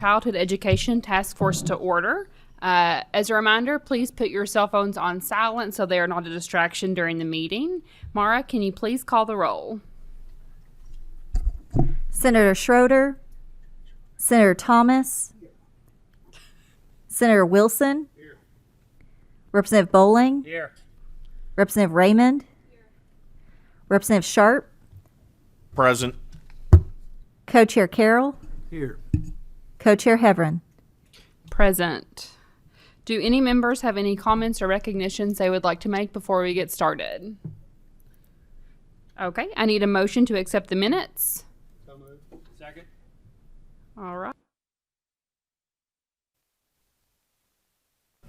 Childhood Education Task Force to order. As a reminder, please put your cell phones on silent so they are not a distraction during the meeting. Mara, can you please call the roll? Senator Schroeder, Senator Thomas, Senator Wilson, Here. Representative Bowling, Here. Representative Raymond, Representative Sharp, Present. Co-Chair Carroll, Here. Co-Chair Heverin. Present. Do any members have any comments or recognitions they would like to make before we get started? Okay, I need a motion to accept the minutes. So moved. Second. All right.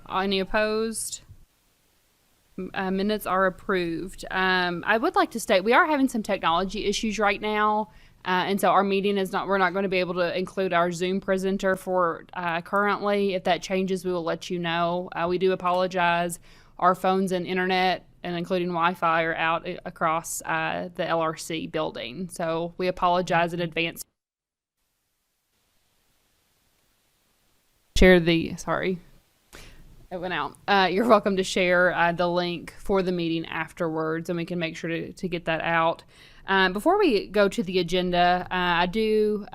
Any opposed? Minutes are approved. I would like to state we are having some technology issues right now. And so our meeting is we're not going to be able to include our Zoom presenter for currently. If that changes, we will let you know. We do apologize. Our phones and internet, and including Wi-Fi, are out across the LRC building. So we apologize in advance. Sorry. It went out. You're welcome to share the link for the meeting afterwards, and we can make sure to get that out. Before we go to the agenda, I'm going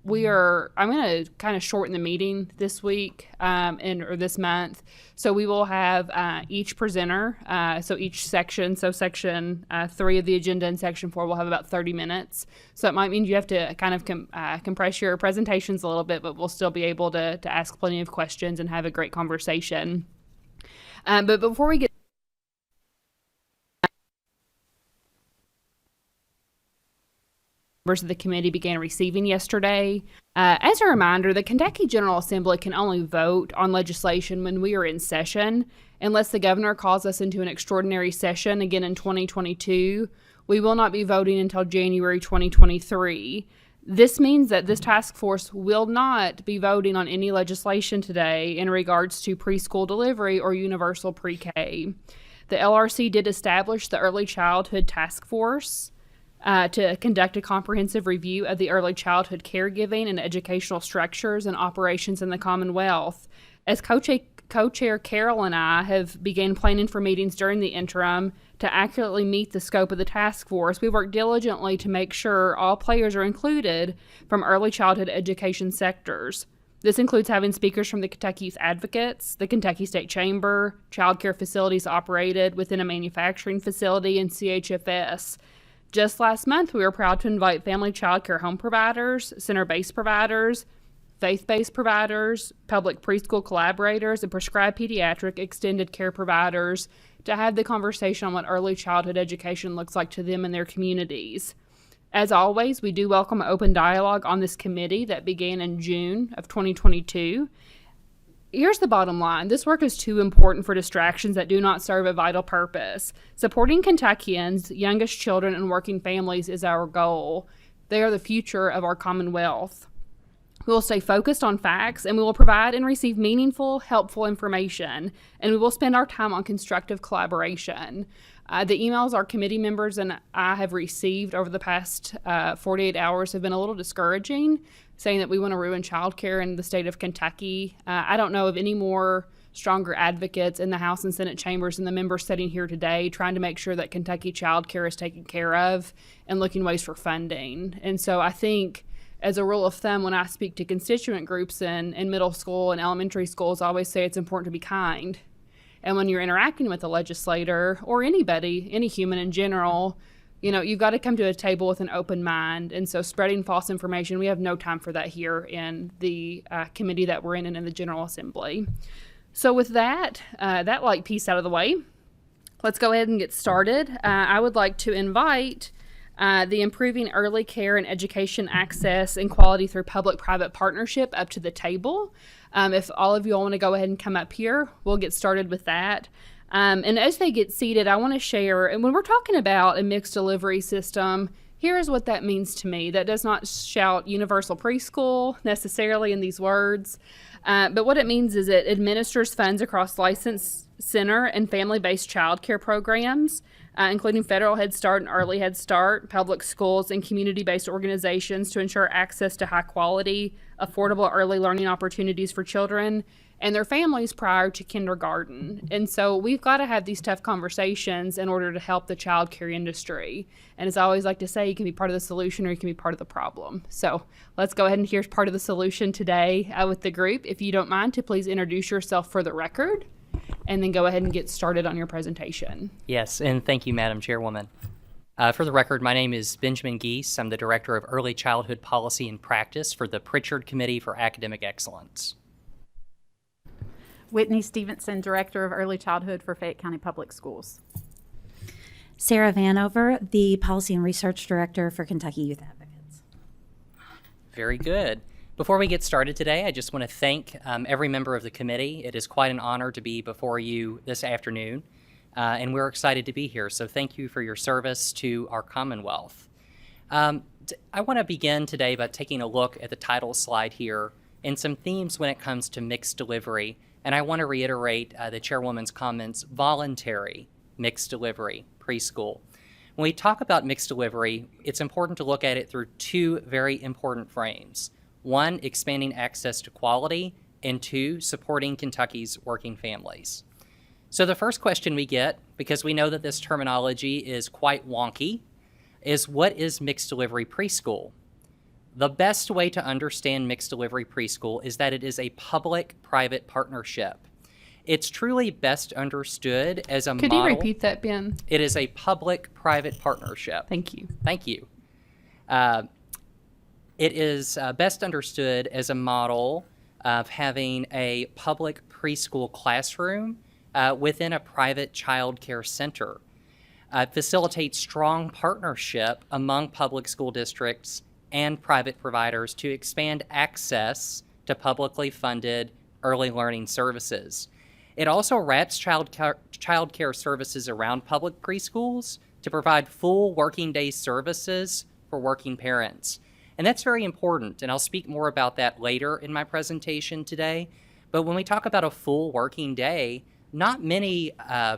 to kind of shorten the meeting this week or this month. So we will have each presenter, so each section, so section 3 of the agenda and section 4 will have about 30 minutes. So it might mean you have to kind of compress your presentations a little bit, but we'll still be able to ask plenty of questions and have a great conversation. But before we get members of the committee began receiving yesterday. As a reminder, the Kentucky General Assembly can only vote on legislation when we are in session. Unless the governor calls us into an extraordinary session again in 2022, we will not be voting until January 2023. This means that this task force will not be voting on any legislation today in regards to preschool delivery or universal pre-K. The LRC did establish the Early Childhood Task Force to conduct a comprehensive review of the early childhood caregiving and educational structures and operations in the Commonwealth. As Co-Chair Carroll and I have begun planning for meetings during the interim to accurately meet the scope of the task force, we work diligently to make sure all players are included from early childhood education sectors. This includes having speakers from the Kentucky Youth Advocates, the Kentucky State Chamber, child care facilities operated within a manufacturing facility, and CHFS. Just last month, we were proud to invite family child care home providers, center-based providers, faith-based providers, public preschool collaborators, and prescribed pediatric extended care providers to have the conversation on what early childhood education looks like to them and their communities. As always, we do welcome open dialogue on this committee that began in June of 2022. Here's the bottom line. This work is too important for distractions that do not serve a vital purpose. Supporting Kentuckians, youngest children, and working families is our goal. They are the future of our Commonwealth. We will stay focused on facts, and we will provide and receive meaningful, helpful information, and we will spend our time on constructive collaboration. The emails our committee members and I have received over the past 48 hours have been a little discouraging, saying that we want to ruin childcare in the state of Kentucky. I don't know of any more stronger advocates in the House and Senate chambers than the members sitting here today trying to make sure that Kentucky childcare is taken care of and looking ways for funding. And so I think, as a rule of thumb, when I speak to constituent groups in middle school and elementary schools, I always say it's important to be kind. And when you're interacting with a legislator or anybody, any human in general, you've got to come to a table with an open mind. And so spreading false information, we have no time for that here in the committee that we're in and in the General Assembly. So with that light piece out of the way, let's go ahead and get started. I would like to invite the Improving Early Care and Education Access and Quality Through Public-Private Partnership up to the table. If all of you all want to go ahead and come up here, we'll get started with that. And as they get seated, I want to share, and when we're talking about a mixed delivery system, here is what that means to me. That does not shout universal preschool necessarily in these words, but what it means is it administers funds across licensed center and family-based child care programs. including federal Head Start and early Head Start, public schools, and community-based organizations to ensure access to high-quality, affordable early learning opportunities for children and their families prior to kindergarten. And so we've got to have these tough conversations in order to help the child care industry. And as I always like to say, you can be part of the solution or you can be part of the problem. So let's go ahead and here's part of the solution today with the group. If you don't mind to please introduce yourself for the record and then go ahead and get started on your presentation. Yes, and thank you, Madam Chairwoman. For the record, my name is Benjamin Geese. I'm the Director of Early Childhood Policy and Practice for the Pritchard Committee for Academic Excellence. Whitney Stevenson, Director of Early Childhood for Fayette County Public Schools. Sarah Vanover, the Policy and Research Director for Kentucky Youth Advocates. Very good. Before we get started today, I just want to thank every member of the committee. It is quite an honor to be before you this afternoon, and we're excited to be here. So thank you for your service to our Commonwealth. I want to begin today by taking a look at the title slide here and some themes when it comes to mixed delivery. And I want to reiterate the Chairwoman's comments, voluntary mixed delivery preschool. When we talk about mixed delivery, it's important to look at it through two very important frames. One, expanding access to quality, and two, supporting Kentucky's working families. So the first question we get, because we know that this terminology is quite wonky, is what is mixed delivery preschool? The best way to understand mixed delivery preschool is that it is a public-private partnership. It's truly best understood as a model. Could you repeat that, Ben? It is a public-private partnership. Thank you. Thank you. It is best understood as a model of having a public preschool classroom within a private child care center. It facilitates strong partnership among public school districts and private providers to expand access to publicly funded early learning services. It also wraps child care services around public preschools to provide full working day services for working parents. And that's very important, and I'll speak more about that later in my presentation today. But when we talk about a full working day, not many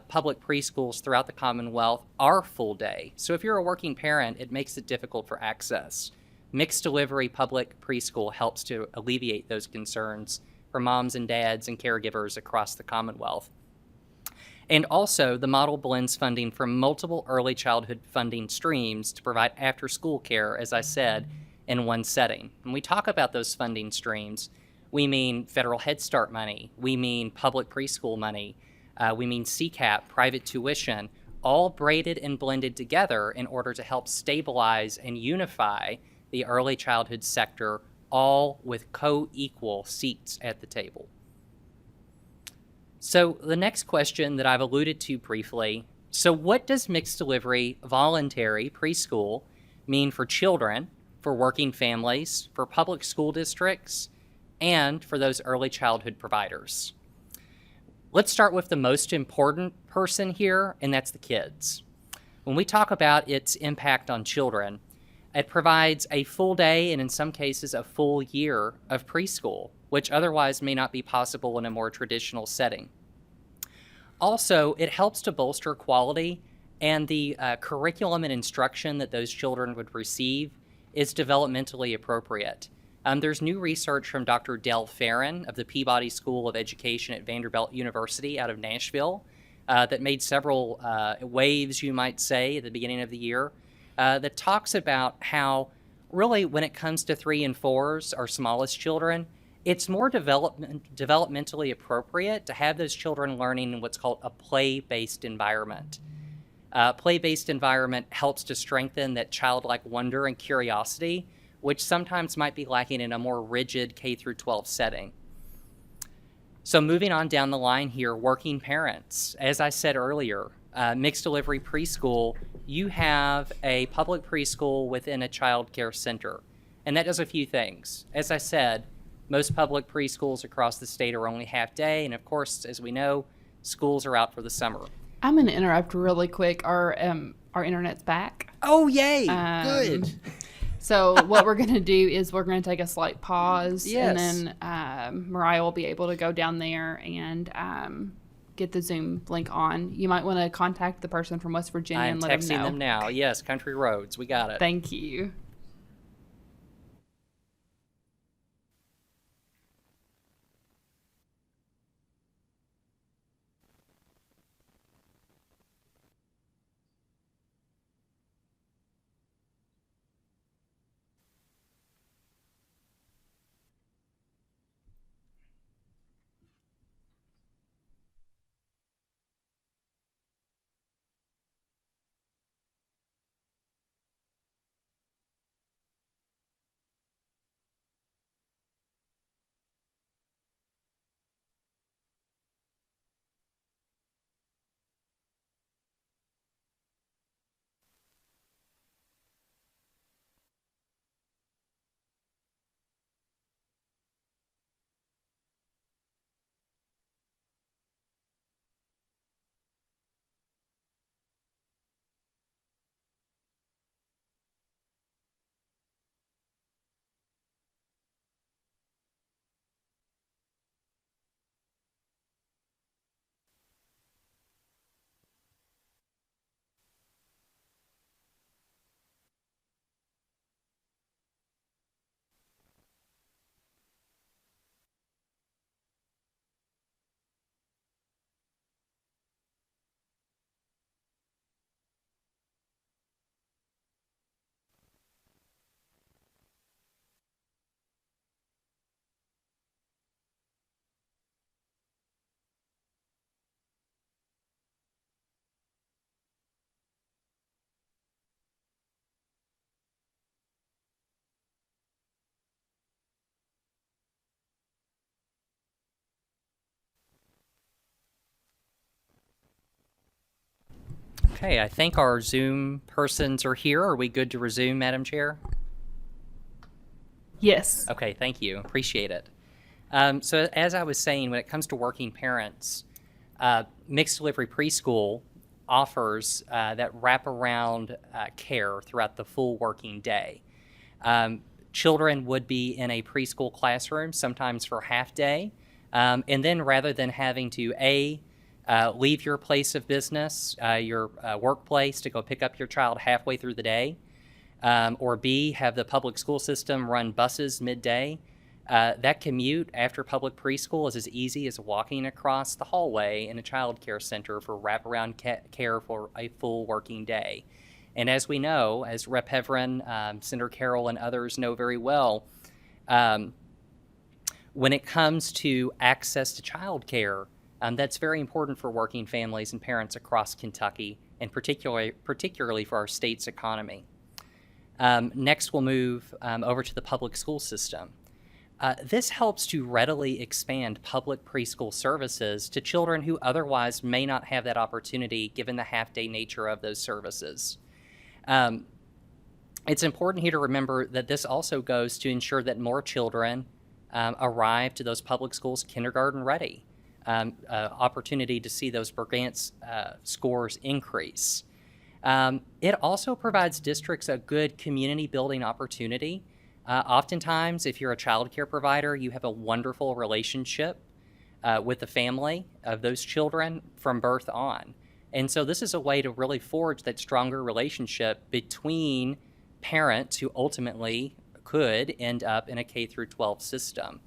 public preschools throughout the Commonwealth are full day. So if you're a working parent, it makes it difficult for access. Mixed delivery public preschool helps to alleviate those concerns for moms and dads and caregivers across the Commonwealth. And also, the model blends funding from multiple early childhood funding streams to provide after-school care, as I said, in one setting. When we talk about those funding streams, we mean federal Head Start money, we mean public preschool money, we mean Ccap, private tuition, all braided and blended together in order to help stabilize and unify the early childhood sector, all with co-equal seats at the table. So the next question that I've alluded to briefly, so what does mixed delivery voluntary preschool mean for children, for working families, for public school districts, and for those early childhood providers? Let's start with the most important person here, and that's the kids. When we talk about its impact on children, it provides a full day and in some cases a full year of preschool, which otherwise may not be possible in a more traditional setting. Also, it helps to bolster quality, and the curriculum and instruction that those children would receive is developmentally appropriate. There's new research from Dr. Del Farron of the Peabody School of Education at Vanderbilt University out of Nashville that made several waves, you might say, at the beginning of the year, that talks about how really when it comes to 3 and 4s, our smallest children, it's more developmentally appropriate to have those children learning in what's called a play-based environment. Play-based environment helps to strengthen that childlike wonder and curiosity, which sometimes might be lacking in a more rigid K through 12 setting. So moving on down the line here, working parents. As I said earlier, mixed delivery preschool, you have a public preschool within a child care center. And that does a few things. As I said, most public preschools across the state are only half day. And of course, as we know, schools are out for the summer. I'm going to interrupt really quick. Our internet's back. Oh, yay. Good. So what we're going to do is we're going to take a slight pause. Yes. And then Mariah will be able to go down there and get the Zoom link on. You might want to contact the person from West Virginia I'm and let them texting know. them now. Yes, Country Roads. We got it. Thank you. Okay, I think our Zoom persons are here. Are we good to resume, Madam Chair? Yes. Okay, thank you. Appreciate it. So as I was saying, when it comes to working parents, mixed delivery preschool offers that wraparound care throughout the full working day. Children would be in a preschool classroom, sometimes for half day, and then rather than having to leave your place of business, your workplace, to go pick up your child halfway through the day, or B, have the public school system run buses midday. That commute after public preschool is as easy as walking across the hallway in a child care center for wraparound care for a full working day. And as we know, as Rep. Heverin, Senator Carroll, and others know very well, when it comes to access to child care, that's very important for working families and parents across Kentucky, and particularly for our state's economy. Next, we'll move over to the public school system. This helps to readily expand public preschool services to children who otherwise may not have that opportunity given the half-day nature of those services. It's important here to remember that this also goes to ensure that more children arrive to those public schools kindergarten ready. Opportunity to see those Bergantz scores increase. It also provides districts a good community building opportunity. Oftentimes, if you're a child care provider, you have a wonderful relationship with the family of those children from birth on. And so this is a way to really forge that stronger relationship between parents who ultimately could end up in a K through 12 system.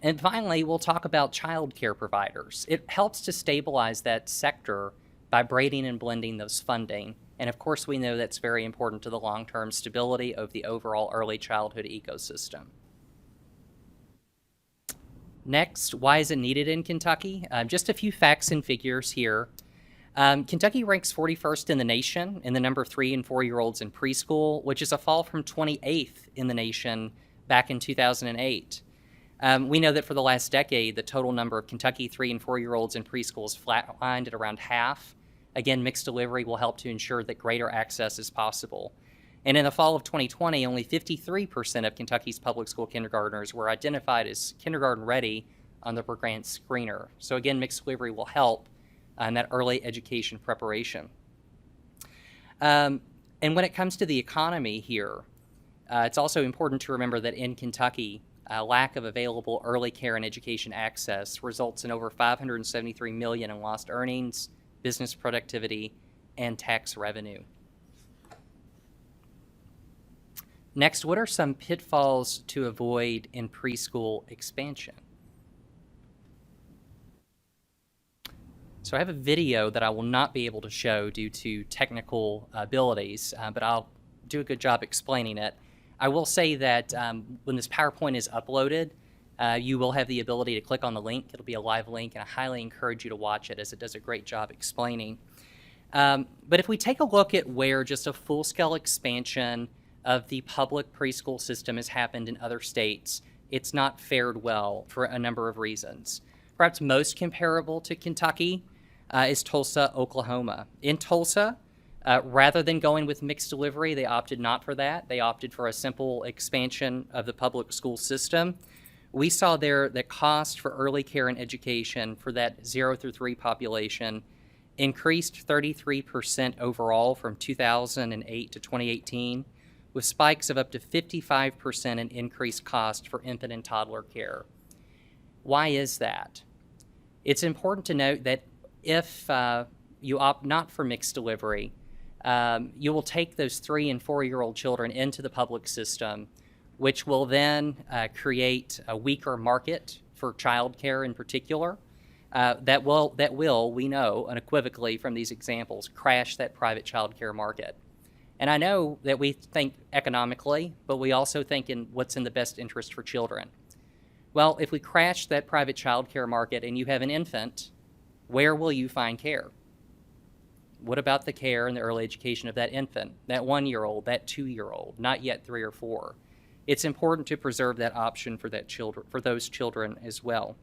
And finally, we'll talk about child care providers. It helps to stabilize that sector by braiding and blending those funding. And of course, we know that's very important to the long-term stability of the overall early childhood ecosystem. Next, why is it needed in Kentucky? Just a few facts and figures here. Kentucky ranks 41st in the nation in the number of 3 and 4-year-olds in preschool, which is a fall from 28th in the nation back in 2008. We know that for the last decade, the total number of Kentucky 3 and 4-year-olds in preschool is flatlined at around half. Again, mixed delivery will help to ensure that greater access is possible. And in the fall of 2020, only 53% of Kentucky's public school kindergartners were identified as kindergarten ready on the Bergantz screener. So again, mixed delivery will help in that early education preparation. And when it comes to the economy here, it's also important to remember that in Kentucky, lack of available early care and education access results in over $573 million in lost earnings, business productivity, and tax revenue. Next, what are some pitfalls to avoid in preschool expansion? So I have a video that I will not be able to show due to technical abilities, but I'll do a good job explaining it. I will say that when this PowerPoint is uploaded, you will have the ability to click on the link. It'll be a live link, and I highly encourage you to watch it as it does a great job explaining. But if we take a look at where just a full-scale expansion of the public preschool system has happened in other states, it's not fared well for a number of reasons. Perhaps most comparable to Kentucky is Tulsa, Oklahoma. In Tulsa, rather than going with mixed delivery, they opted not for that. They opted for a simple expansion of the public school system. We saw there that cost for early care and education for that 0 through 3 population increased 33% overall from 2008 to 2018, with spikes of up to 55% in increased cost for infant and toddler care. Why is that? It's important to note that if you opt not for mixed delivery, you will take those 3- and 4-year-old children into the public system, which will then create a weaker market for childcare in particular. That will, we know unequivocally from these examples, crash that private childcare market. And I know that we think economically, but we also think in what's in the best interest for children. Well, if we crash that private childcare market and you have an infant, where will you find care? What about the care and the early education of that infant, that 1-year-old, that 2-year-old, not yet 3 or 4? It's important to preserve that option for those children as well.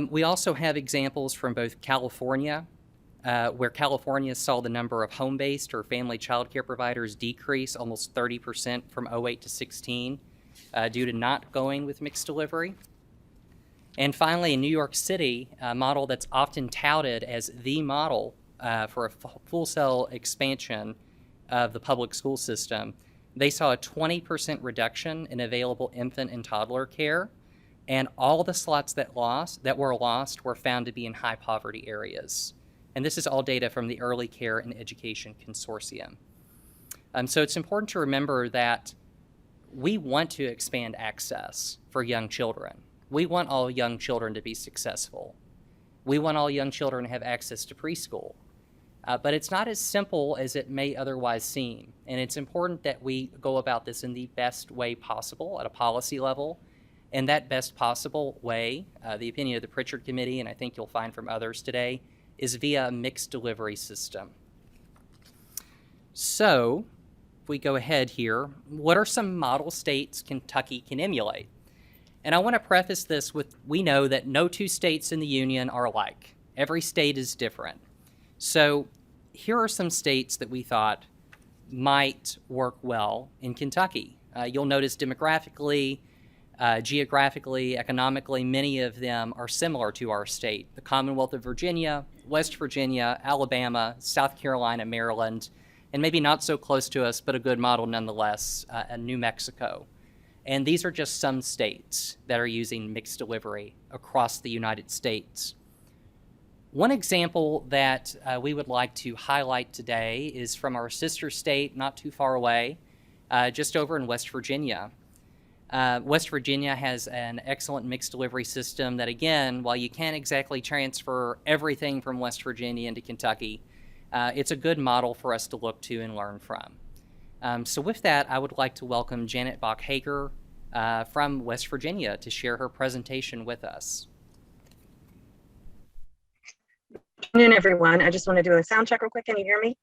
We also have examples from both California, where California saw the number of home-based or family child care providers decrease almost 30% from 08 to 16 due to not going with mixed delivery. And finally, in New York City, a model that's often touted as the model for a full-scale expansion of the public school system, they saw a 20% reduction in available infant and toddler care, and all the slots that were lost were found to be in high poverty areas. And this is all data from the Early Care and Education Consortium. So it's important to remember that we want to expand access for young children. We want all young children to be successful. We want all young children to have access to preschool. But it's not as simple as it may otherwise seem. And it's important that we go about this in the best way possible at a policy level. And that best possible way, the opinion of the Pritchard Committee, and I think you'll find from others today, is via a mixed delivery system. So, if we go ahead here, what are some model states Kentucky can emulate? And I want to preface this with, we know that no 2 states in the Union are alike. Every state is different. So here are some states that we thought might work well in Kentucky. You'll notice demographically, geographically, economically, many of them are similar to our state. The Commonwealth of Virginia, West Virginia, Alabama, South Carolina, Maryland, and maybe not so close to us, but a good model nonetheless, New Mexico. And these are just some states that are using mixed delivery across the United States. One example that we would like to highlight today is from our sister state, not too far away, just over in West Virginia. West Virginia has an excellent mixed delivery system that, again, while you can't exactly transfer everything from West Virginia into Kentucky, it's a good model for us to look to and learn from. So with that, I would like to welcome Janet Bachhaker from West Virginia to share her presentation with us. Good afternoon, everyone. I just want to do a sound check real quick. Can you hear me?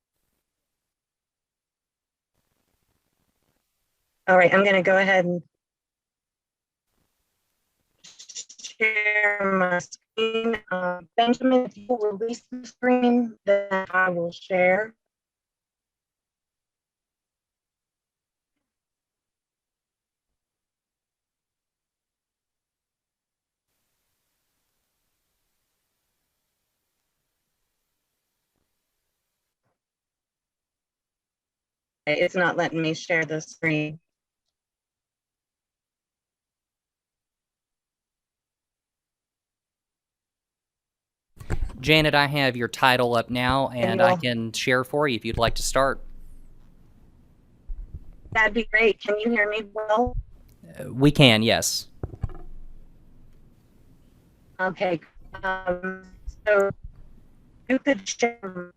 All right, I'm going to go ahead and share my screen. Benjamin, if you will release the screen, then I will share. It's not letting me share the screen. Janet, I have your title up now, and I can share for you if you'd like to start. That'd be great. Can you hear me well? We can, yes. Okay. So you could share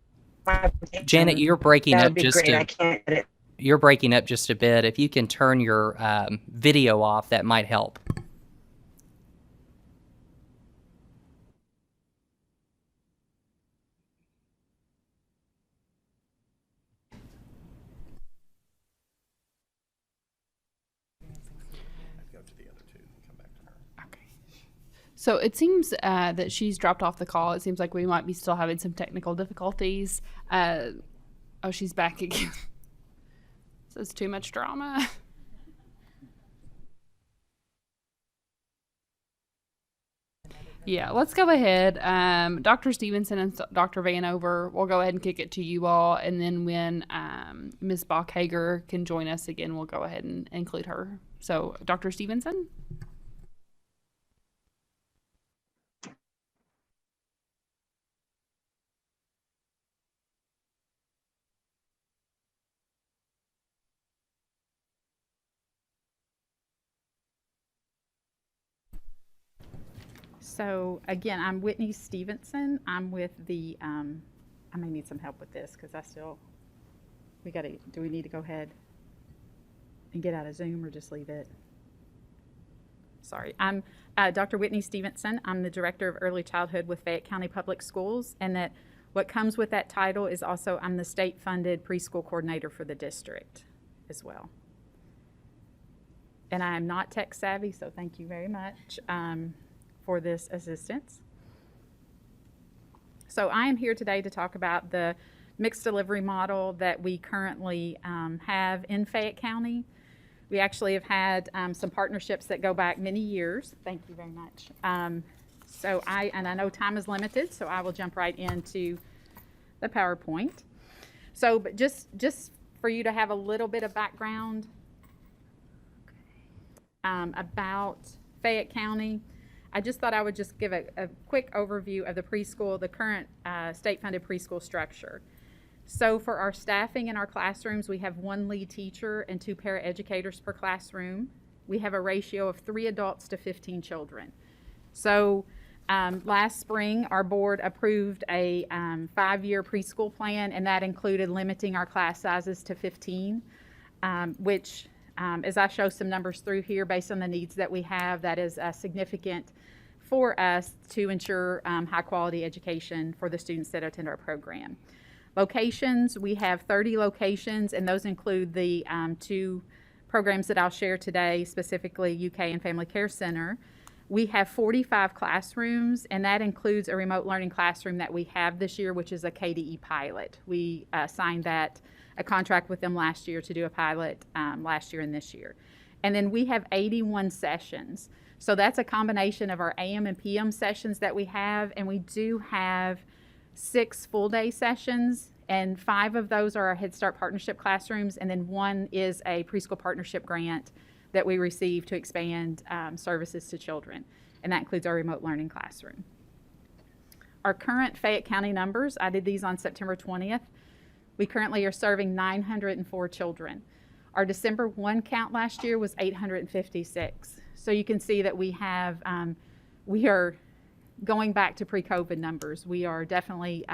my presentation. Janet, you're breaking That up would be just great. I a can't get it. you're breaking up just a bit. If you can turn your video off, that might help. Okay. So it seems that she's dropped off the call. It seems like we might be still having some technical difficulties. Oh, she's back again. So it's too much drama. Yeah, let's go ahead. Dr. Stevenson and Dr. Vanover, we'll go ahead and kick it to you all. And then when Ms. Bachhaker can join us again, we'll go ahead and include her. So, Dr. Stevenson? So again, I'm Whitney Stevenson. I'm with the, I may need some help with this because do we need to go ahead and get out of Zoom or just leave it? Sorry, I'm Dr. Whitney Stevenson. I'm the Director of Early Childhood with Fayette County Public Schools, and that what comes with that title is also I'm the state-funded preschool coordinator for the district as well. And I am not tech savvy, so thank you very much for this assistance. So I am here today to talk about the mixed delivery model that we currently have in Fayette County. We actually have had some partnerships that go back many years. Thank you very much. So I know time is limited, so I will jump right into the PowerPoint. So, but just for you to have a little bit of background about Fayette County, I just thought I would just give a quick overview of the preschool, the current state-funded preschool structure. So for our staffing in our classrooms, we have 1 lead teacher and 2 paraeducators per classroom. We have a ratio of 3 adults to 15 children. So last spring, our board approved a 5-year preschool plan, and that included limiting our class sizes to 15, which, as I show some numbers through here, based on the needs that we have, that is significant for us to ensure high quality education for the students that attend our program. Locations, we have 30 locations, and those include the 2 programs that I'll share today, specifically UK and Family Care Center. We have 45 classrooms, and that includes a remote learning classroom that we have this year, which is a KDE pilot. We signed a contract with them last year to do a pilot last year and this year. And then we have 81 sessions. So that's a combination of our AM and PM sessions that we have, and we do have 6 full-day sessions, and 5 of those are our Head Start Partnership classrooms, and then 1 is a preschool partnership grant that we receive to expand services to children, and that includes our remote learning classroom. Our current Fayette County numbers, I did these on September 20th. We currently are serving 904 children. Our December 1 count last year was 856. So you can see that we are going back to pre-COVID numbers. We are definitely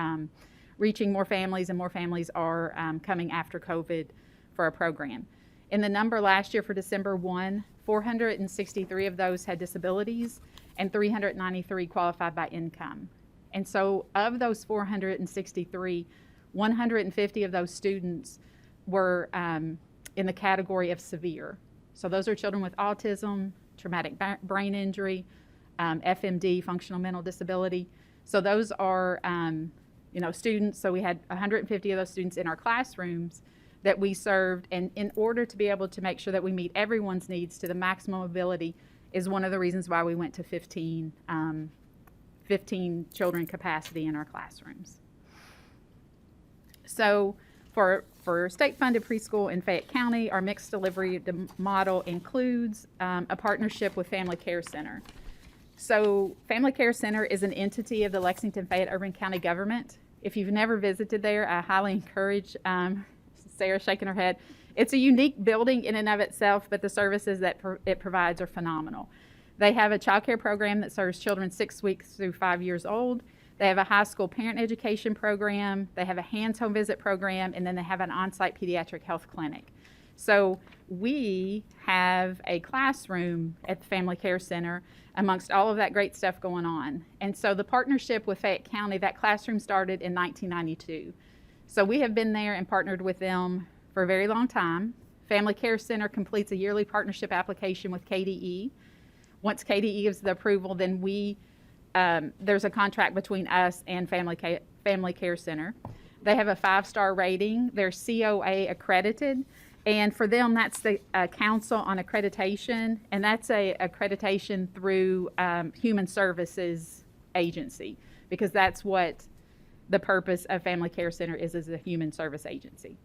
reaching more families, and more families are coming after COVID for our program. In the number last year for December 1, 463 of those had disabilities, and 393 qualified by income. And so of those 463, 150 of those students were in the category of severe. So those are children with autism, traumatic brain injury, FMD, functional mental disability. So those are, students. So we had 150 of those students in our classrooms that we served. And in order to be able to make sure that we meet everyone's needs to the maximum ability is one of the reasons why we went to 15 children capacity in our classrooms. So for state-funded preschool in Fayette County, our mixed delivery model includes a partnership with Family Care Center. So Family Care Center is an entity of the Lexington-Fayette Urban County government. If you've never visited there, I highly encourage, Sarah shaking her head. It's a unique building in and of itself, but the services that it provides are phenomenal. They have a child care program that serves children 6 weeks through 5 years old. They have a high school parent education program. They have a hands home visit program, and then they have an on-site pediatric health clinic. So we have a classroom at the Family Care Center amongst all of that great stuff going on. And so the partnership with Fayette County, that classroom started in 1992. So we have been there and partnered with them for a very long time. Family Care Center completes a yearly partnership application with KDE. Once KDE gives the approval, then there's a contract between us and Family Care Center. They have a 5-star rating. They're COA accredited. And for them, that's the Council on Accreditation, and that's a accreditation through Human Services Agency, because that's what the purpose of Family Care Center is a human service agency.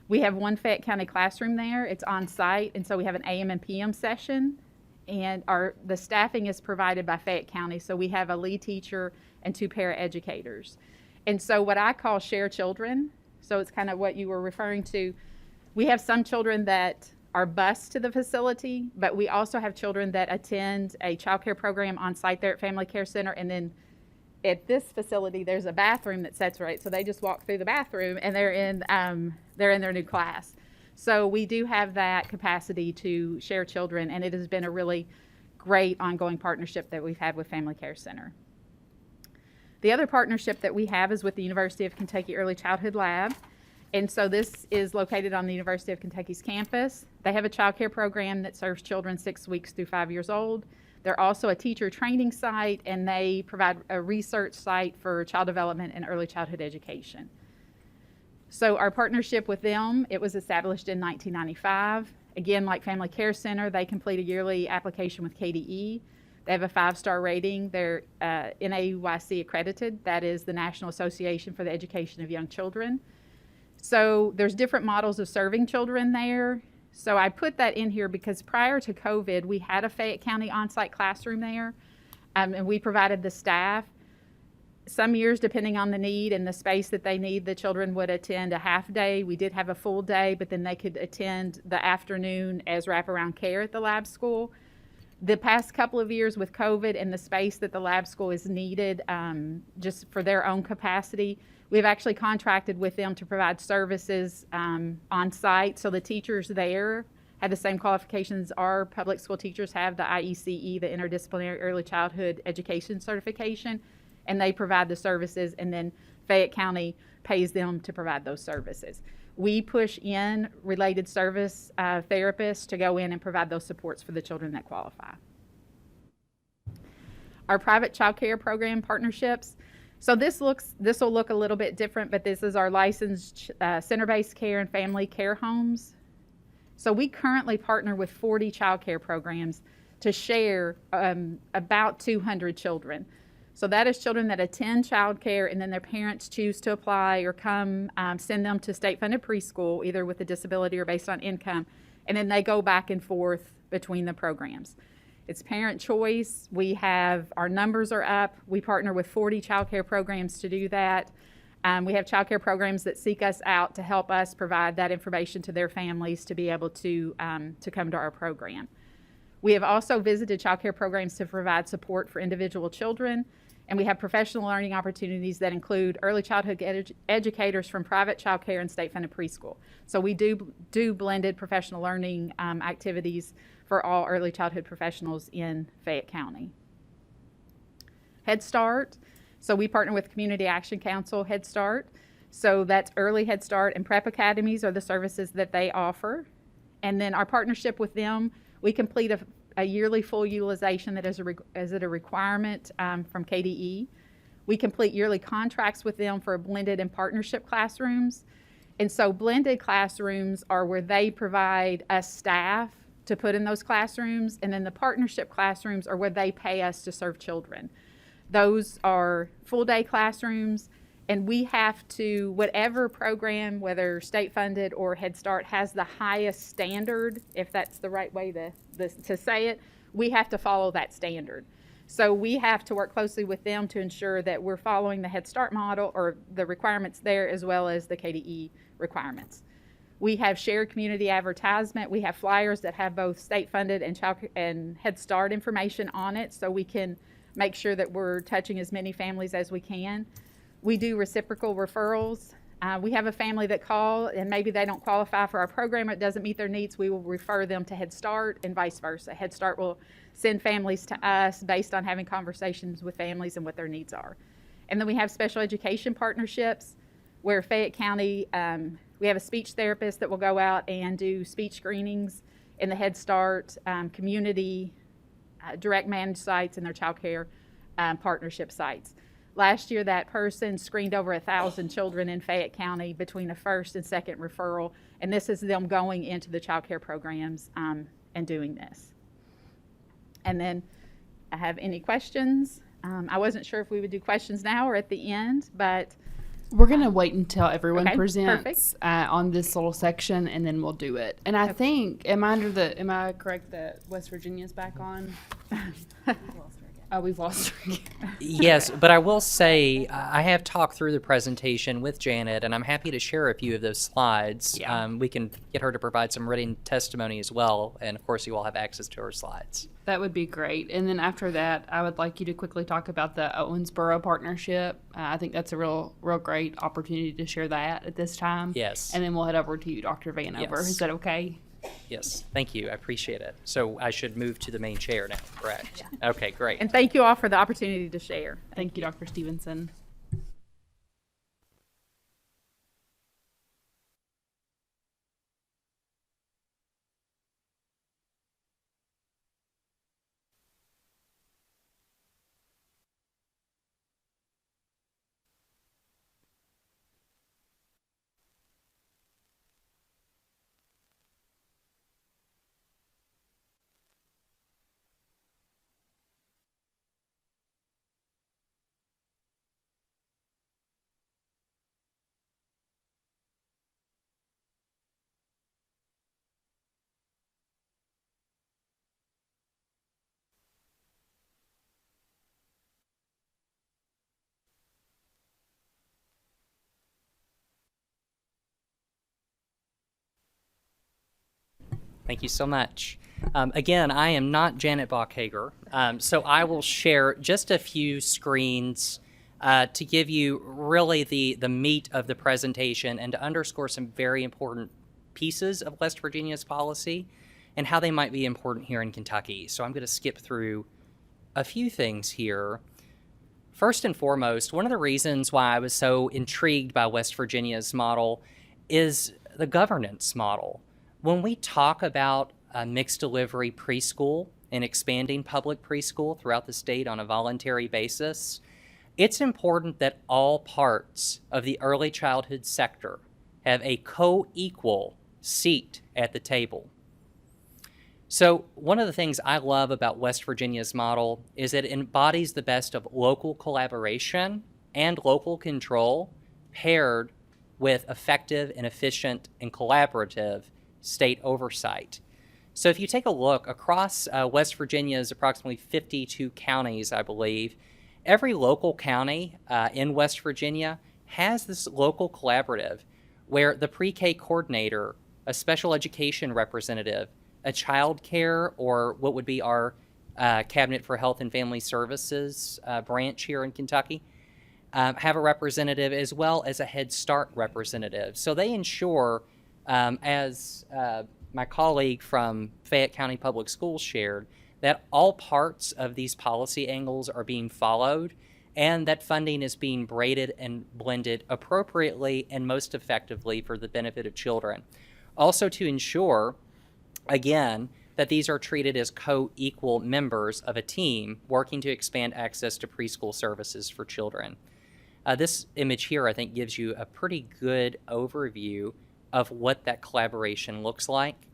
We have one Fayette County classroom there. It's on site, and so we have an AM and PM session, and the staffing is provided by Fayette County, so we have a lead teacher and 2 paraeducators. And so what I call share children, so it's kind of what you were referring to. We have some children that are bused to the facility, but we also have children that attend a child care program on site there at Family Care Center. And then at this facility, there's a bathroom that separates. So they just walk through the bathroom and they're in their new class. So we do have that capacity to share children, and it has been a really great ongoing partnership that we've had with Family Care Center. The other partnership that we have is with the University of Kentucky Early Childhood Lab. And so this is located on the University of Kentucky's campus. They have a child care program that serves children 6 weeks through 5 years old. They're also a teacher training site, and they provide a research site for child development and early childhood education. So our partnership with them, it was established in 1995. Again, like Family Care Center, they complete a yearly application with KDE. They have a 5-star rating. They're NAUYC accredited. That is the National Association for the Education of Young Children. So there's different models of serving children there. So I put that in here because prior to COVID, we had a Fayette County on-site classroom there, and we provided the staff. Some years, depending on the need and the space that they need, the children would attend a half day. We did have a full day, but then they could attend the afternoon as wraparound care at the lab school. The past couple of years with COVID and the space that the lab school is needed just for their own capacity, we've actually contracted with them to provide services on site. So the teachers there have the same qualifications our public school teachers have, the IECE, the Interdisciplinary Early Childhood Education Certification, and they provide the services, and then Fayette County pays them to provide those services. We push in related service therapists to go in and provide those supports for the children that qualify. Our private child care program partnerships. So this will look a little bit different, but this is our licensed center-based care and family care homes. So we currently partner with 40 child care programs to share about 200 children. So that is children that attend child care, and then their parents choose to apply or come send them to state-funded preschool, either with a disability or based on income, and then they go back and forth between the programs. It's parent choice. We have, our numbers are up. We partner with 40 child care programs to do that. We have child care programs that seek us out to help us provide that information to their families to be able to come to our program. We have also visited child care programs to provide support for individual children, and we have professional learning opportunities that include early childhood educators from private child care and state-funded preschool. So we do blended professional learning activities for all early childhood professionals in Fayette County. Head Start. So we partner with Community Action Council Head Start. So that's Early Head Start and Prep Academies are the services that they offer. And then our partnership with them, we complete a yearly full utilization that is a requirement from KDE. We complete yearly contracts with them for blended and partnership classrooms. And so blended classrooms are where they provide us staff to put in those classrooms, and then the partnership classrooms are where they pay us to serve children. Those are full-day classrooms, and we have to, whatever program, whether state-funded or Head Start, has the highest standard, if that's the right way to say it, we have to follow that standard. So we have to work closely with them to ensure that we're following the Head Start model or the requirements there, as well as the KDE requirements. We have shared community advertisement. We have flyers that have both state-funded and Head Start information on it, so we can make sure that we're touching as many families as we can. We do reciprocal referrals. We have a family that call and maybe they don't qualify for our program, it doesn't meet their needs, we will refer them to Head Start and vice versa. Head Start will send families to us based on having conversations with families and what their needs are. And then we have special education partnerships where Fayette County, we have a speech therapist that will go out and do speech screenings in the Head Start, community, direct managed sites and their child care partnership sites. Last year, that person screened over 1,000 children in Fayette County between a first and second referral, and this is them going into the child care programs and doing this. And then I have any questions. I wasn't sure if we would do questions now or at the end, but We're going to wait until everyone Okay, presents on this little section, and then we'll do it. And I think, am I correct that West Virginia's back on? Oh, we've lost her again. Yes, but I will say I have talked through the presentation with Janet, and I'm happy to share a few of those slides. Yeah. We can get her to provide some written testimony as well, and of course you all have access to her slides. That would be great. And then after that, I would like you to quickly talk about the Owensboro partnership. I think that's a real great opportunity to share that at this time. Yes. And then we'll head over to you, Dr. Vanover. Yes. Is that okay? Yes, thank you. I appreciate it. So I should move to the main chair now, correct? Okay, great. and thank you all for the opportunity to share. Thank you, Dr. Stevenson. Thank you so much. Again, I am not Janet Bachhaker, so I will share just a few screens to give you really the meat of the presentation and to underscore some very important pieces of West Virginia's policy and how they might be important here in Kentucky. So I'm going to skip through a few things here. First and foremost, one of the reasons why I was so intrigued by West Virginia's model is the governance model. When we talk about a mixed delivery preschool and expanding public preschool throughout the state on a voluntary basis, it's important that all parts of the early childhood sector have a co-equal seat at the table. So one of the things I love about West Virginia's model is that it embodies the best of local collaboration and local control paired with effective and efficient and collaborative state oversight. So if you take a look across West Virginia's approximately 52 counties, I believe, every local county in West Virginia has this local collaborative where the pre-K coordinator, a special education representative, a child care, or what would be our Cabinet for Health and Family Services branch here in Kentucky, have a representative as well as a Head Start representative. So they ensure, as my colleague from Fayette County Public Schools shared, that all parts of these policy angles are being followed and that funding is being braided and blended appropriately and most effectively for the benefit of children. Also to ensure, again, that these are treated as co-equal members of a team working to expand access to preschool services for children. This image here, I think, gives you a pretty good overview of what that collaboration looks like,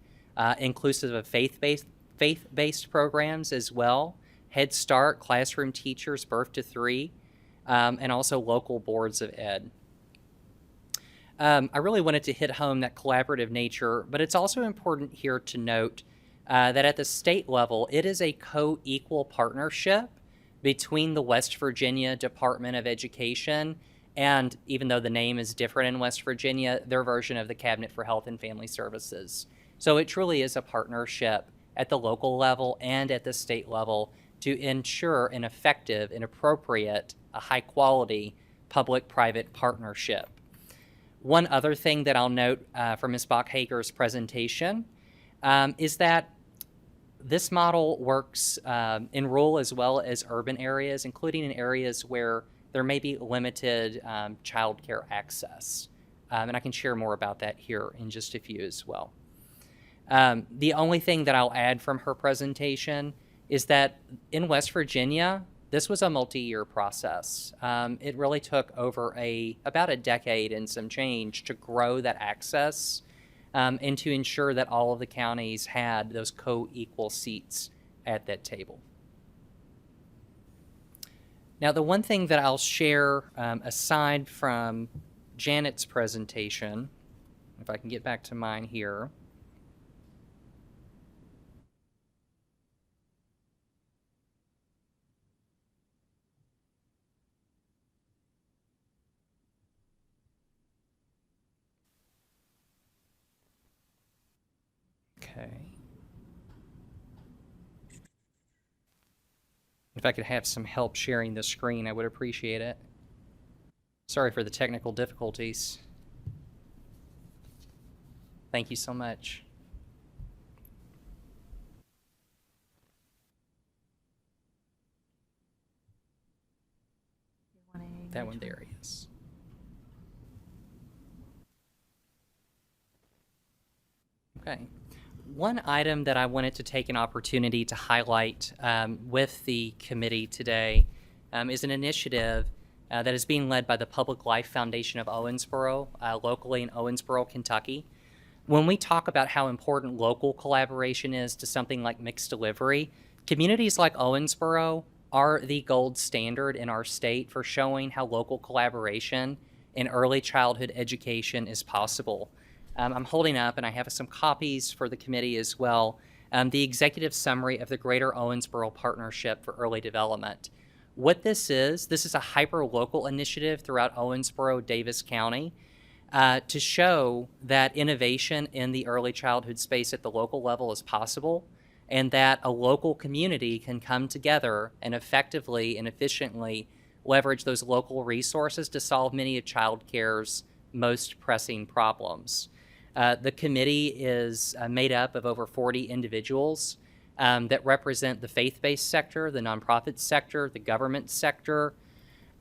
inclusive of faith-based programs as well, Head Start, classroom teachers, birth to 3, and also local boards of ed. I really wanted to hit home that collaborative nature, but it's also important here to note that at the state level, it is a co-equal partnership between the West Virginia Department of Education and, even though the name is different in West Virginia, their version of the Cabinet for Health and Family Services. So it truly is a partnership at the local level and at the state level to ensure an effective and appropriate, a high quality public-private partnership. One other thing that I'll note from Ms. Bachhaker's presentation is that this model works in rural as well as urban areas, including in areas where there may be limited childcare access. And I can share more about that here in just a few as well. The only thing that I'll add from her presentation is that in West Virginia, this was a multi-year process. It really took over about a decade and some change to grow that access and to ensure that all of the counties had those co-equal seats at that table. Now, the one thing that I'll share aside from Janet's presentation, if I can get back to mine here, okay. If I could have some help sharing the screen, I would appreciate it. Sorry for the technical difficulties. Thank you so much. That one there, yes. Okay. One item that I wanted to take an opportunity to highlight with the committee today is an initiative that is being led by the Public Life Foundation of Owensboro, locally in Owensboro, Kentucky. When we talk about how important local collaboration is to something like mixed delivery, communities like Owensboro are the gold standard in our state for showing how local collaboration in early childhood education is possible. I'm holding up, and I have some copies for the committee as well, the executive summary of the Greater Owensboro Partnership for Early Development. What this is a hyper-local initiative throughout Owensboro, Davis County, to show that innovation in the early childhood space at the local level is possible, and that a local community can come together and effectively and efficiently leverage those local resources to solve many of child care's most pressing problems. The committee is made up of over 40 individuals that represent the faith-based sector, the nonprofit sector, the government sector,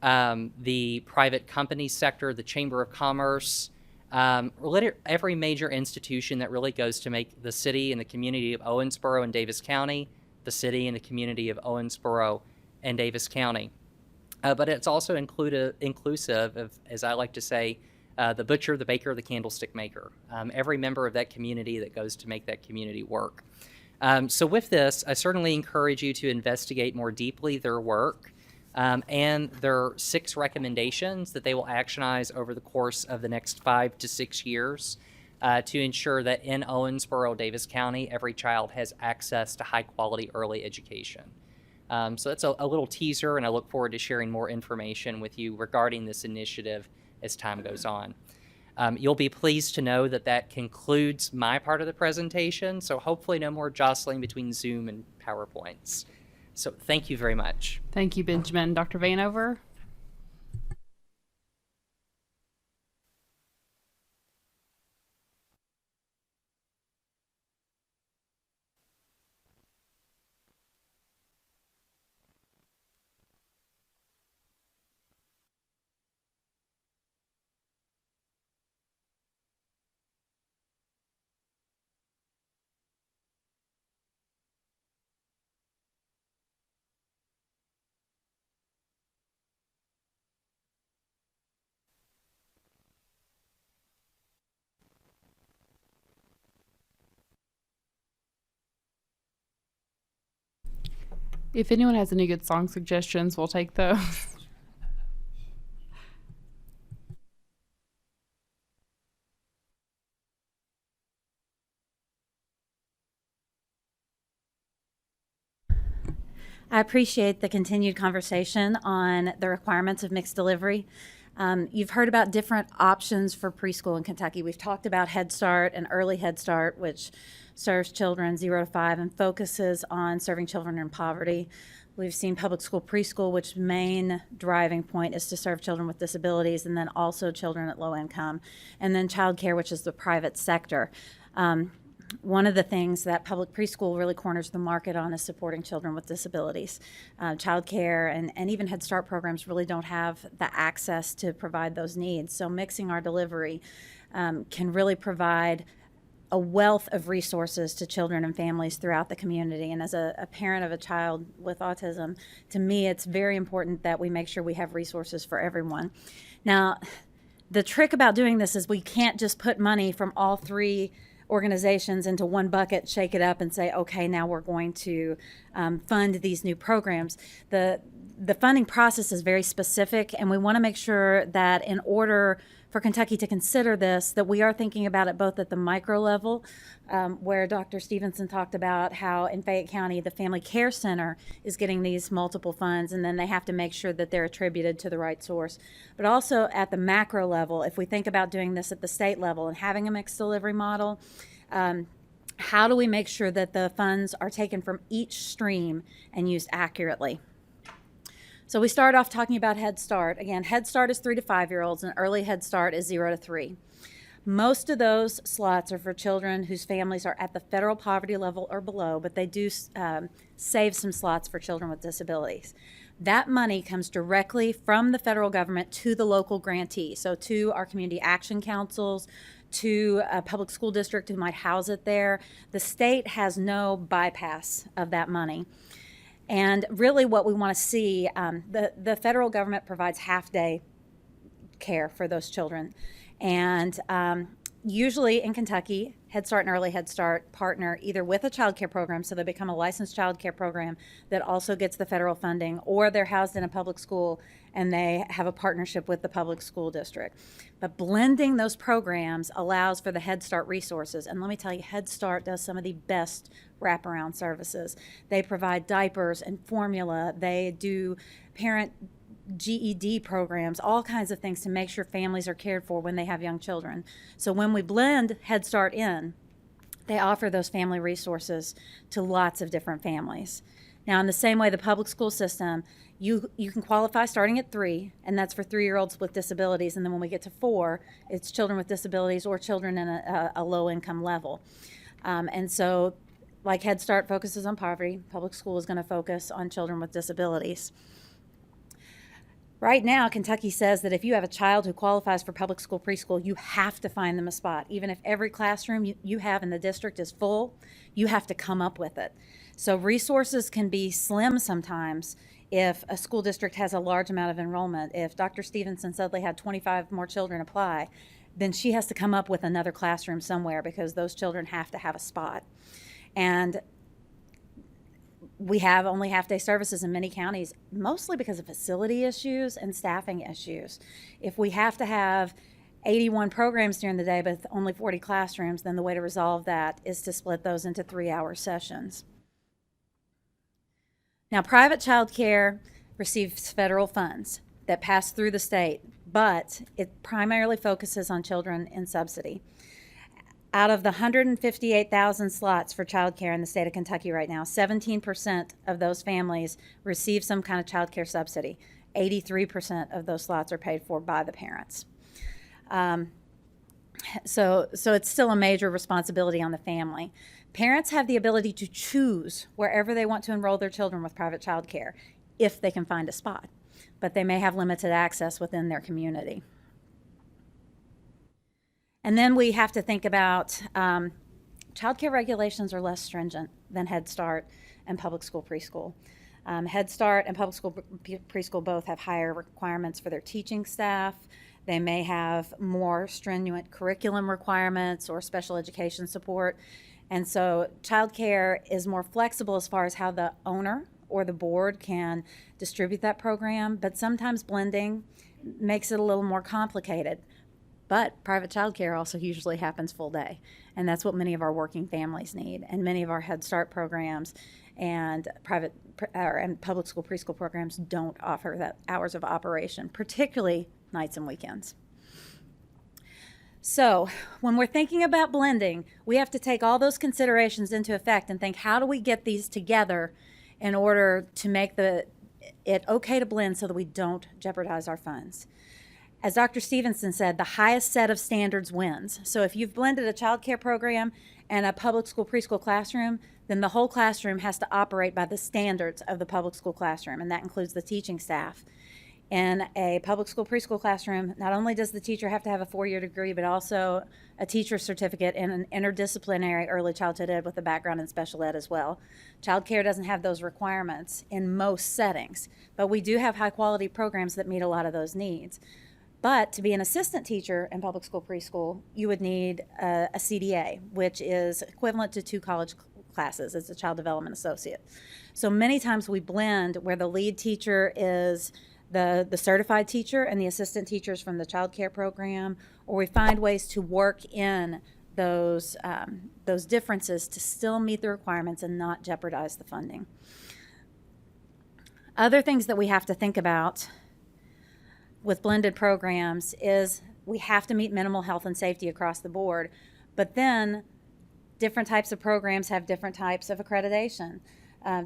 the private company sector, the Chamber of Commerce, every major institution that really goes to make the city and the community of Owensboro and Davis County, the city and the community of Owensboro and Davis County. But it's also inclusive of, as I like to say, the butcher, the baker, the candlestick maker, every member of that community that goes to make that community work. So with this, I certainly encourage you to investigate more deeply their work and their 6 recommendations that they will actionize over the course of the next 5 to 6 years to ensure that in Owensboro, Davis County, every child has access to high quality early education. So that's a little teaser, and I look forward to sharing more information with you regarding this initiative as time goes on. You'll be pleased to know that that concludes my part of the presentation, so hopefully no more jostling between Zoom and PowerPoints. So thank you very much. Thank you, Benjamin. Dr. Vanover? If anyone has any good song suggestions, we'll take those. I appreciate the continued conversation on the requirements of mixed delivery. You've heard about different options for preschool in Kentucky. We've talked about Head Start and Early Head Start, which serves children 0 to 5 and focuses on serving children in poverty. We've seen public school preschool, which main driving point is to serve children with disabilities, and then also children at low income. And then childcare, which is the private sector. One of the things that public preschool really corners the market on is supporting children with disabilities. Childcare and even Head Start programs really don't have the access to provide those needs. So mixing our delivery can really provide a wealth of resources to children and families throughout the community. And as a parent of a child with autism, to me, it's very important that we make sure we have resources for everyone. Now, the trick about doing this is we can't just put money from all three organizations into one bucket, shake it up, and say, okay, now we're going to fund these new programs. The funding process is very specific, and we want to make sure that in order for Kentucky to consider this, that we are thinking about it both at the micro level, where Dr. Stevenson talked about how in Fayette County the Family Care Center is getting these multiple funds, and then they have to make sure that they're attributed to the right source. But also at the macro level, if we think about doing this at the state level and having a mixed delivery model, how do we make sure that the funds are taken from each stream and used accurately? So we start off talking about Head Start. Again, Head Start is 3 to 5-year-olds, and Early Head Start is 0 to 3. Most of those slots are for children whose families are at the federal poverty level or below, but they do save some slots for children with disabilities. That money comes directly from the federal government to the local grantee, so to our community action councils, to a public school district who might house it there. The state has no bypass of that money. And really what we want to see, the federal government provides half-day care for those children. And usually in Kentucky, Head Start and Early Head Start partner either with a child care program, so they become a licensed child care program that also gets the federal funding, or they're housed in a public school and they have a partnership with the public school district. But blending those programs allows for the Head Start resources. And let me tell you, Head Start does some of the best wraparound services. They provide diapers and formula. They do parent GED programs, all kinds of things to make sure families are cared for when they have young children. So when we blend Head Start in, they offer those family resources to lots of different families. Now, in the same way, the public school system, you can qualify starting at 3, and that's for 3-year-olds with disabilities. And then when we get to 4, it's children with disabilities or children in a low-income level. And so, like Head Start focuses on poverty, public school is going to focus on children with disabilities. Right now, Kentucky says that if you have a child who qualifies for public school preschool, you have to find them a spot. Even if every classroom you have in the district is full, you have to come up with it. So resources can be slim sometimes if a school district has a large amount of enrollment. If Dr. Stevenson suddenly had 25 more children apply, then she has to come up with another classroom somewhere because those children have to have a spot. And we have only half-day services in many counties, mostly because of facility issues and staffing issues. If we have to have 81 programs during the day but only 40 classrooms, then the way to resolve that is to split those into 3-hour sessions. Now, private child care receives federal funds that pass through the state, but it primarily focuses on children in subsidy. Out of the 158,000 slots for child care in the state of Kentucky right now, 17% of those families receive some kind of child care subsidy. 83% of those slots are paid for by the parents. So it's still a major responsibility on the family. Parents have the ability to choose wherever they want to enroll their children with private child care if they can find a spot, but they may have limited access within their community. And then we have to think about child care regulations are less stringent than Head Start and public school preschool. Head Start and public school preschool both have higher requirements for their teaching staff. They may have more stringent curriculum requirements or special education support. And so child care is more flexible as far as how the owner or the board can distribute that program, but sometimes blending makes it a little more complicated. But private child care also usually happens full day, and that's what many of our working families need. And many of our Head Start programs and private and public school preschool programs don't offer that hours of operation, particularly nights and weekends. So when we're thinking about blending, we have to take all those considerations into effect and think, how do we get these together in order to make it okay to blend so that we don't jeopardize our funds? As Dr. Stevenson said, the highest set of standards wins. So if you've blended a child care program and a public school preschool classroom, then the whole classroom has to operate by the standards of the public school classroom, and that includes the teaching staff. In a public school preschool classroom, not only does the teacher have to have a 4-year degree, but also a teacher's certificate in an interdisciplinary early childhood ed with a background in special ed as well. Child care doesn't have those requirements in most settings, but we do have high quality programs that meet a lot of those needs. But to be an assistant teacher in public school preschool, you would need a CDA, which is equivalent to 2 college classes as a child development associate. So many times we blend where the lead teacher is the certified teacher and the assistant teachers from the child care program, or we find ways to work in those differences to still meet the requirements and not jeopardize the funding. Other things that we have to think about with blended programs is we have to meet minimal health and safety across the board, but then different types of programs have different types of accreditation.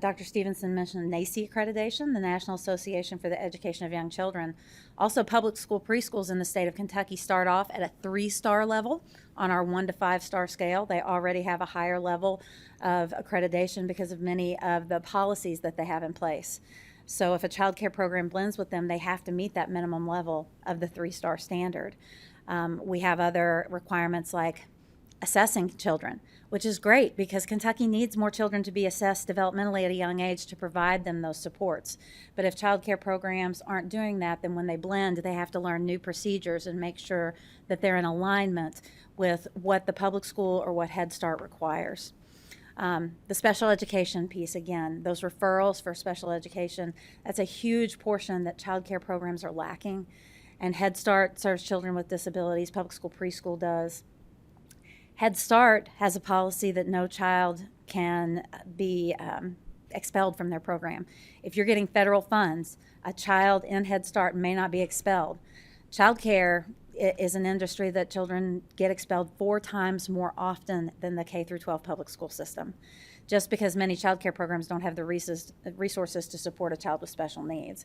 Dr. Stevenson mentioned NACE accreditation, the National Association for the Education of Young Children. Also, public school preschools in the state of Kentucky start off at a 3-star level on our 1 to 5-star scale. They already have a higher level of accreditation because of many of the policies that they have in place. So if a child care program blends with them, they have to meet that minimum level of the 3-star standard. We have other requirements like assessing children, which is great because Kentucky needs more children to be assessed developmentally at a young age to provide them those supports. But if child care programs aren't doing that, then when they blend, they have to learn new procedures and make sure that they're in alignment with what the public school or what Head Start requires. The special education piece, again, those referrals for special education, that's a huge portion that child care programs are lacking. And Head Start serves children with disabilities, public school preschool does. Head Start has a policy that no child can be expelled from their program. If you're getting federal funds, a child in Head Start may not be expelled. Child care is an industry that children get expelled 4 times more often than the K through 12 public school system, just because many child care programs don't have the resources to support a child with special needs.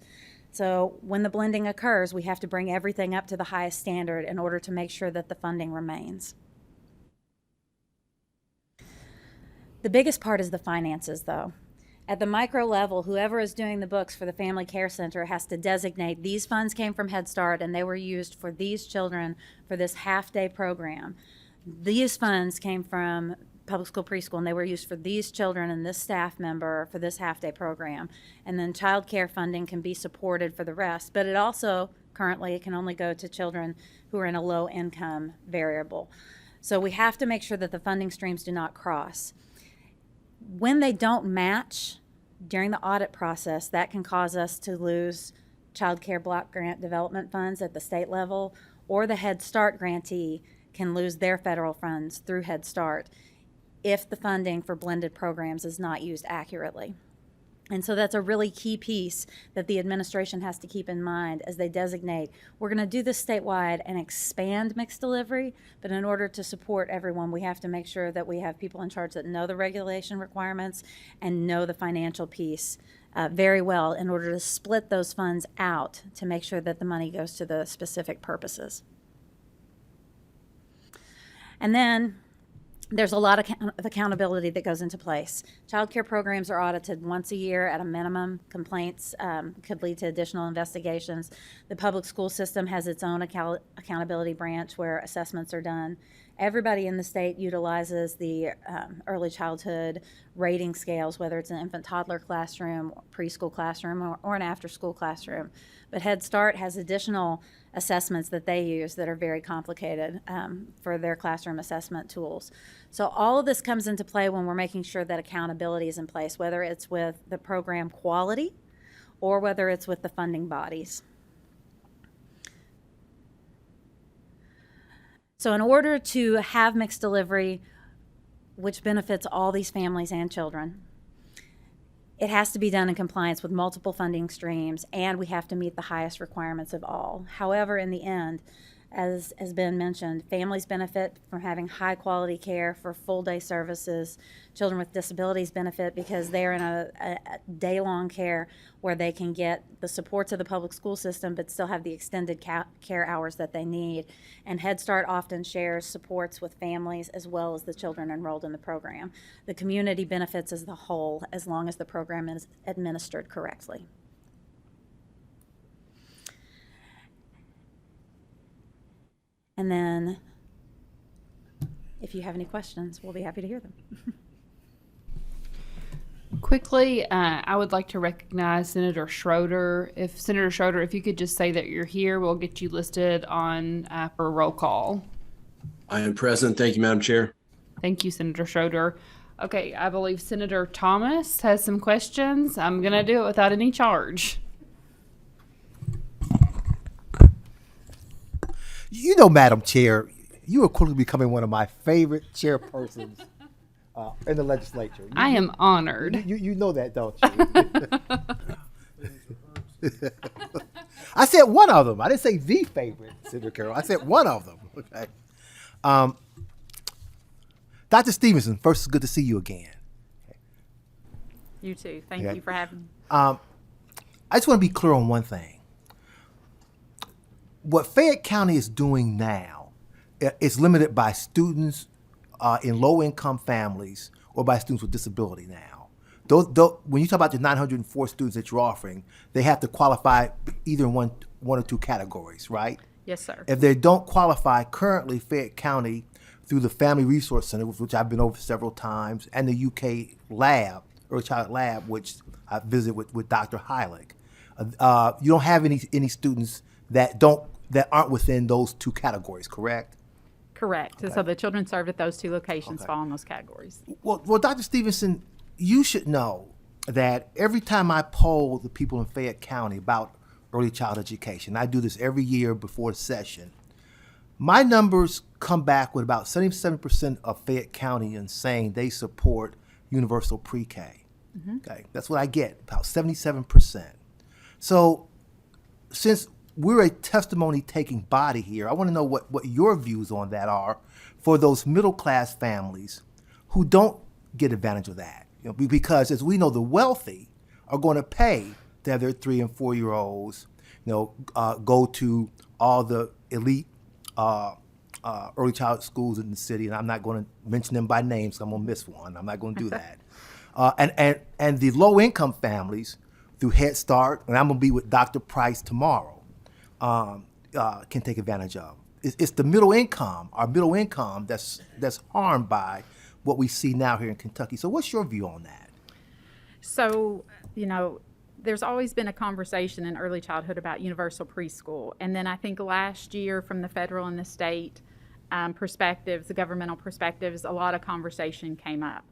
So when the blending occurs, we have to bring everything up to the highest standard in order to make sure that the funding remains. The biggest part is the finances, though. At the micro level, whoever is doing the books for the Family Care Center has to designate these funds came from Head Start and they were used for these children for this half-day program. These funds came from public school preschool and they were used for these children and this staff member for this half-day program. And then child care funding can be supported for the rest, but it also currently it can only go to children who are in a low-income variable. So we have to make sure that the funding streams do not cross. When they don't match during the audit process, that can cause us to lose child care block grant development funds at the state level, or the Head Start grantee can lose their federal funds through Head Start if the funding for blended programs is not used accurately. And so that's a really key piece that the administration has to keep in mind as they designate, we're going to do this statewide and expand mixed delivery, but in order to support everyone, we have to make sure that we have people in charge that know the regulation requirements and know the financial piece very well in order to split those funds out to make sure that the money goes to the specific purposes. And then there's a lot of accountability that goes into place. Child care programs are audited once a year at a minimum. Complaints could lead to additional investigations. The public school system has its own accountability branch where assessments are done. Everybody in the state utilizes the early childhood rating scales, whether it's an infant toddler classroom, preschool classroom, or an after-school classroom. But Head Start has additional assessments that they use that are very complicated for their classroom assessment tools. So all of this comes into play when we're making sure that accountability is in place, whether it's with the program quality or whether it's with the funding bodies. So in order to have mixed delivery, which benefits all these families and children, It has to be done in compliance with multiple funding streams, and we have to meet the highest requirements of all. However, in the end, as has been mentioned, families benefit from having high quality care for full day services. Children with disabilities benefit because they're in a day-long care where they can get the supports of the public school system but still have the extended care hours that they need. And Head Start often shares supports with families as well as the children enrolled in the program. The community benefits as the whole as long as the program is administered correctly. And then, if you have any questions, we'll be happy to hear them. Quickly, I would like to recognize Senator Schroeder. Senator Schroeder, if you could just say that you're here, we'll get you listed on for roll call. I am present. Thank you, Madam Chair. Thank you, Senator Schroeder. Okay, I believe Senator Thomas has some questions. I'm going to do it without any charge. You know, Madam Chair, you are quickly becoming one of my favorite chairpersons in the legislature. I am honored. You know that, don't you? I said one of them. I didn't say the favorite, Senator Carroll. I said one of them. Okay. Dr. Stevenson, first, it's good to see you again. You too. Thank Okay. you for having me. I just want to be clear on one thing. What Fayette County is doing now is limited by students in low-income families or by students with disability now. When you talk about the 904 students that you're offering, they have to qualify either in one or two categories, right? Yes, sir. If they don't qualify currently, Fayette County, through the Family Resource Center, which I've been over several times, and the UK lab, Early Child Lab, which I visited with Dr. Heilig, you don't have any students that aren't within those two categories, correct? Correct. Okay. So the children served at those two locations fall in those categories. Well, Dr. Stevenson, you should know that every time I poll the people in Fayette County about early child education, I do this every year before the session, my numbers come back with about 77% of Fayette County saying they support universal pre-K. Mm-hmm. Okay, that's what I get, about 77%. So since we're a testimony-taking body here, I want to know what your views on that are for those middle-class families who don't get advantage of that. You know, because as we know, the wealthy are going to pay to have their 3- and 4-year-olds, go to all the elite early childhood schools in the city, and I'm not going to mention them by name, so I'm going to miss one. I'm not going to do that. And the low-income families through Head Start, and I'm going to be with Dr. Price tomorrow, can take advantage of. It's the middle income, our middle income, that's harmed by what we see now here in Kentucky. So what's your view on that? So, there's always been a conversation in early childhood about universal preschool. And then I think last year from the federal and the state perspectives, the governmental perspectives, a lot of conversation came up.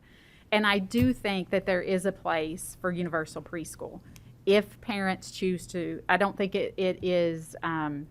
And I do think that there is a place for universal preschool if parents choose to. I don't think it is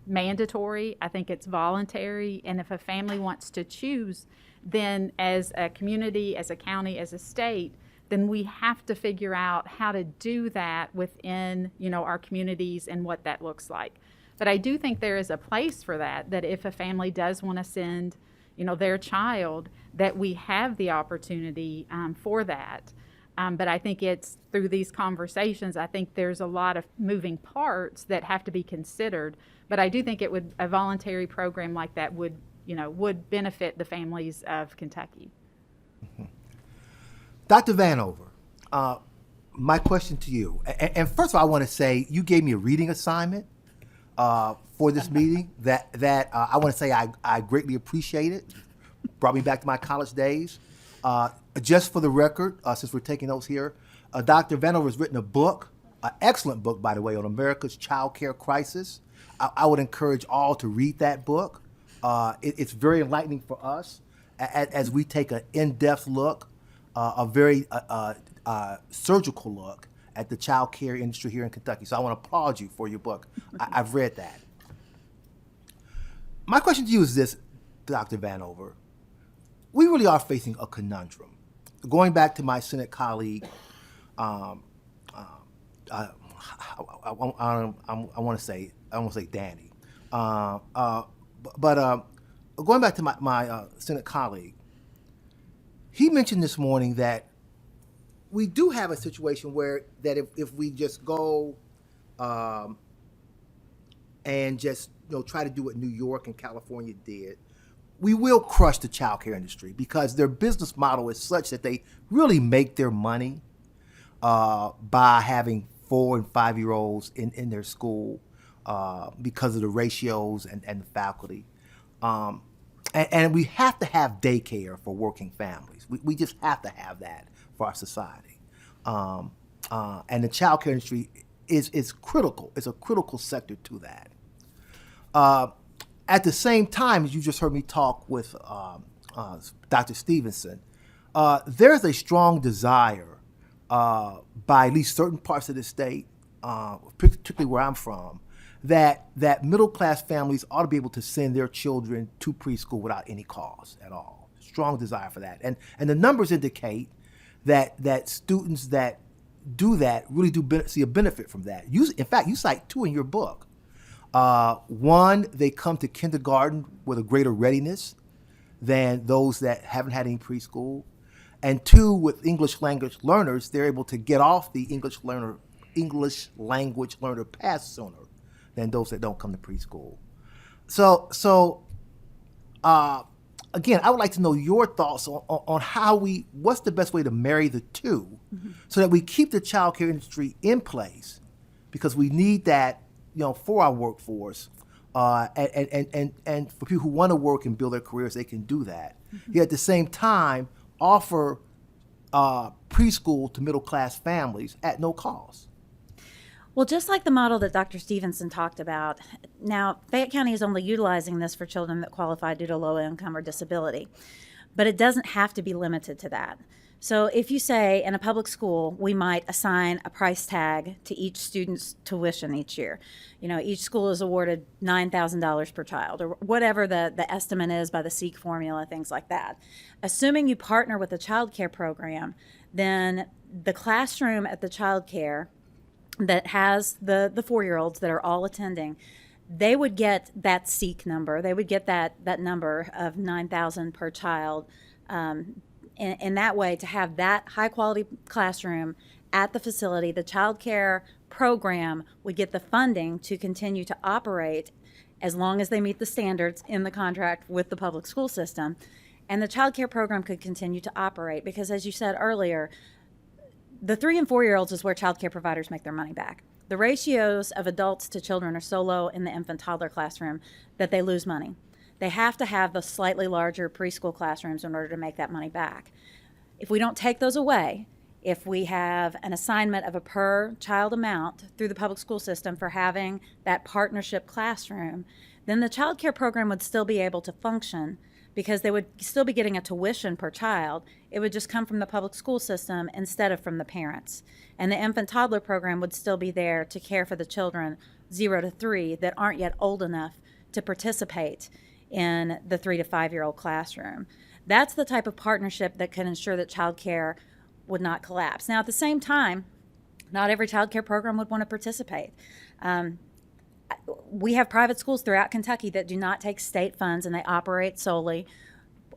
mandatory. I think it's voluntary. And if a family wants to choose, then as a community, as a county, as a state, then we have to figure out how to do that within, our communities and what that looks like. But I do think there is a place for that if a family does want to send, their child, that we have the opportunity for that. But I think it's through these conversations, I think there's a lot of moving parts that have to be considered. But I do think a voluntary program like that would benefit the families of Kentucky. Mm-hmm. Dr. Vanover, my question to you, and first of all, I want to say you gave me a reading assignment for this meeting that I want to say I greatly appreciate it. Brought me back to my college days. Just for the record, since we're taking notes here, Dr. Vanover has written a book, an excellent book, by the way, on America's child care crisis. I would encourage all to read that book. It's very enlightening for us as we take an in-depth look, a very surgical look at the child care industry here in Kentucky. So I want to applaud you for your book. I've read that. My question to you is this, Dr. Vanover. We really are facing a conundrum. Going back to my Senate colleague, I want to say Danny, but going back to my Senate colleague, he mentioned this morning that we do have a situation where that if we just go and just try to do what New York and California did, we will crush the child care industry because their business model is such that they really make their money by having 4 and 5 year olds in their school because of the ratios and the faculty. And we have to have daycare for working families. We just have to have that for our society. And the child care industry is critical. It's a critical sector to that. At the same time, as you just heard me talk with Dr. Stevenson, there's a strong desire by at least certain parts of the state, particularly where I'm from, that middle-class families ought to be able to send their children to preschool without any cost at all. Strong desire for that. And the numbers indicate that students that do that really do see a benefit from that. In fact, you cite 2 in your book. One, they come to kindergarten with a greater readiness than those that haven't had any preschool. And 2, with English language learners, they're able to get off the English language learner path sooner than those that don't come to preschool. So again, I would like to know your thoughts on what's the best way to marry the two so that we keep the child care industry in place, because we need that, for our workforce, and for people who want to work and build their careers, they can do that. Yet at the same time, offer preschool to middle-class families at no cost. Well, just like the model that Dr. Stevenson talked about, now Fayette County is only utilizing this for children that qualify due to low income or disability, but it doesn't have to be limited to that. So if you say in a public school, we might assign a price tag to each student's tuition each year. Each school is awarded $9,000 per child, or whatever the estimate is by the SEEK formula, things like that. Assuming you partner with a child care program, then the classroom at the child care that has the 4-year-olds that are all attending, they would get that SEEK number. They would get that number of $9,000 per child. In that way, to have that high quality classroom at the facility, the child care program would get the funding to continue to operate as long as they meet the standards in the contract with the public school system. And the child care program could continue to operate because, as you said earlier, the 3 and 4-year-olds is where child care providers make their money back. The ratios of adults to children are so low in the infant toddler classroom that they lose money. They have to have the slightly larger preschool classrooms in order to make that money back. If we don't take those away, if we have an assignment of a per child amount through the public school system for having that partnership classroom, then the child care program would still be able to function because they would still be getting a tuition per child. It would just come from the public school system instead of from the parents. And the infant toddler program would still be there to care for the children 0 to 3 that aren't yet old enough to participate in the 3 to 5-year-old classroom. That's the type of partnership that can ensure that child care would not collapse. Now, at the same time, not every child care program would want to participate. We have private schools throughout Kentucky that do not take state funds, and they operate solely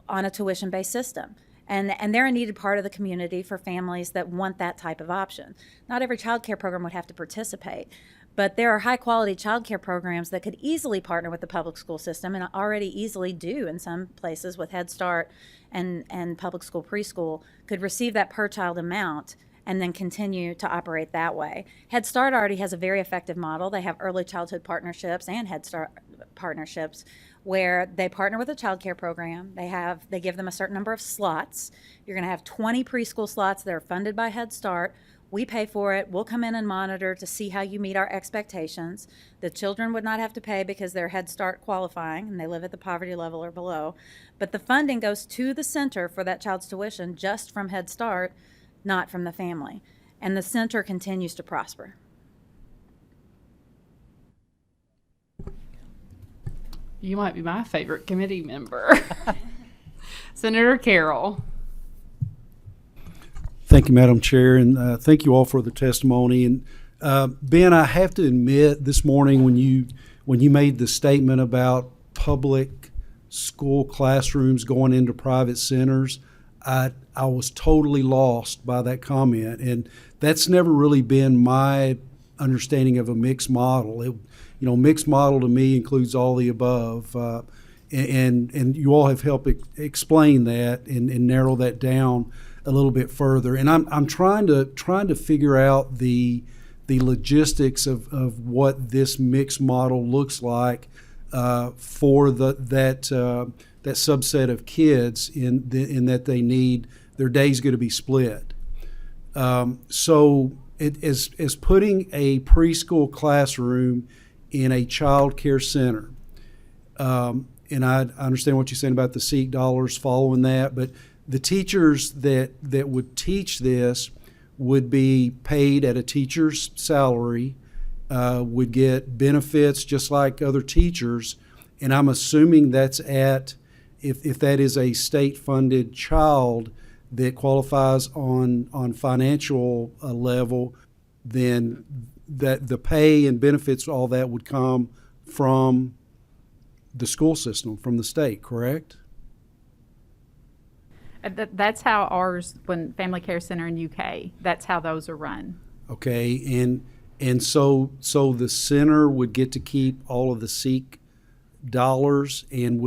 on a tuition-based system. And they're a needed part of the community for families that want that type of option. Not every child care program would have to participate, but there are high-quality child care programs that could easily partner with the public school system and already easily do in some places with Head Start and public school preschool, could receive that per child amount and then continue to operate that way. Head Start already has a very effective model. They have early childhood partnerships and Head Start partnerships where they partner with a child care program. They give them a certain number of slots. You're going to have 20 preschool slots that are funded by Head Start. We pay for it. We'll come in and monitor to see how you meet our expectations. The children would not have to pay because they're Head Start qualifying and they live at the poverty level or below. But the funding goes to the center for that child's tuition just from Head Start, not from the family. And the center continues to prosper. You might be my favorite committee member. Senator Carroll. Thank you, Madam Chair, and thank you all for the testimony. And Ben, I have to admit, this morning when you made the statement about public school classrooms going into private centers, I was totally lost by that comment, and that's never really been my understanding of a mixed model. Mixed model to me includes all the above, and you all have helped explain that and narrow that down a little bit further. And I'm trying to figure out the logistics of what this mixed model looks like for that subset of kids in that they need their day's going to be split. So it is putting a preschool classroom in a child care center. And I understand what you're saying about the SEEK dollars following that, but the teachers that would teach this would be paid at a teacher's salary, would get benefits just like other teachers, and I'm assuming that's if that is a state-funded child that qualifies on financial level, then that the pay and benefits, all that would come from the school system, from the state, correct? That's how ours, when Family Care Center in UK, that's how those are run. Okay, and so the center would get to keep all of the SEEK dollars, and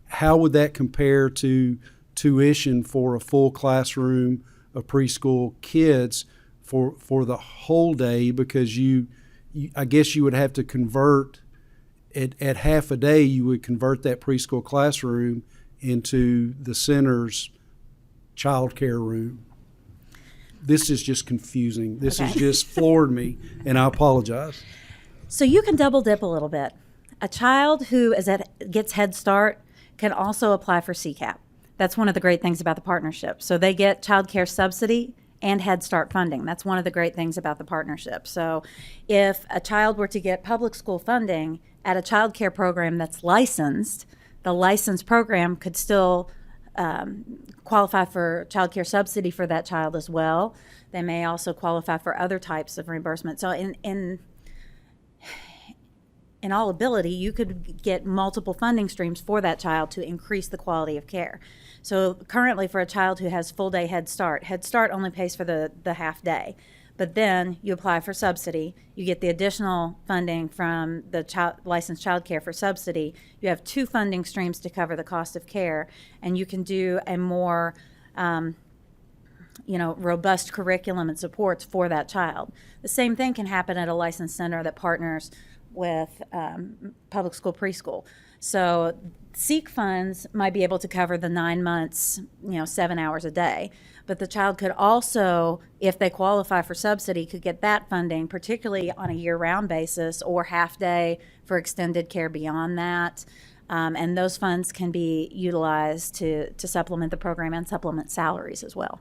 how would that compare to tuition for a full classroom of preschool kids for the whole day? Because I guess you would have to convert at half a day. You would convert that preschool classroom into the center's child care room. This is just confusing. This has just floored me, and I apologize. So you can double dip a little bit. A child who gets Head Start can also apply for Ccap. That's one of the great things about the partnership. So they get child care subsidy and Head Start funding. That's one of the great things about the partnership. So if a child were to get public school funding at a child care program that's licensed, the licensed program could still qualify for child care subsidy for that child as well. They may also qualify for other types of reimbursement. So in all ability, you could get multiple funding streams for that child to increase the quality of care. So currently for a child who has full day Head Start only pays for the half day. But then you apply for subsidy, you get the additional funding from the licensed child care for subsidy. You have two funding streams to cover the cost of care, and you can do a more robust curriculum and supports for that child. The same thing can happen at a licensed center that partners with public school preschool. So SEEK funds might be able to cover the 9 months, 7 hours a day. But the child could also, if they qualify for subsidy, could get that funding, particularly on a year-round basis or half day for extended care beyond that. And those funds can be utilized to supplement the program and supplement salaries as well.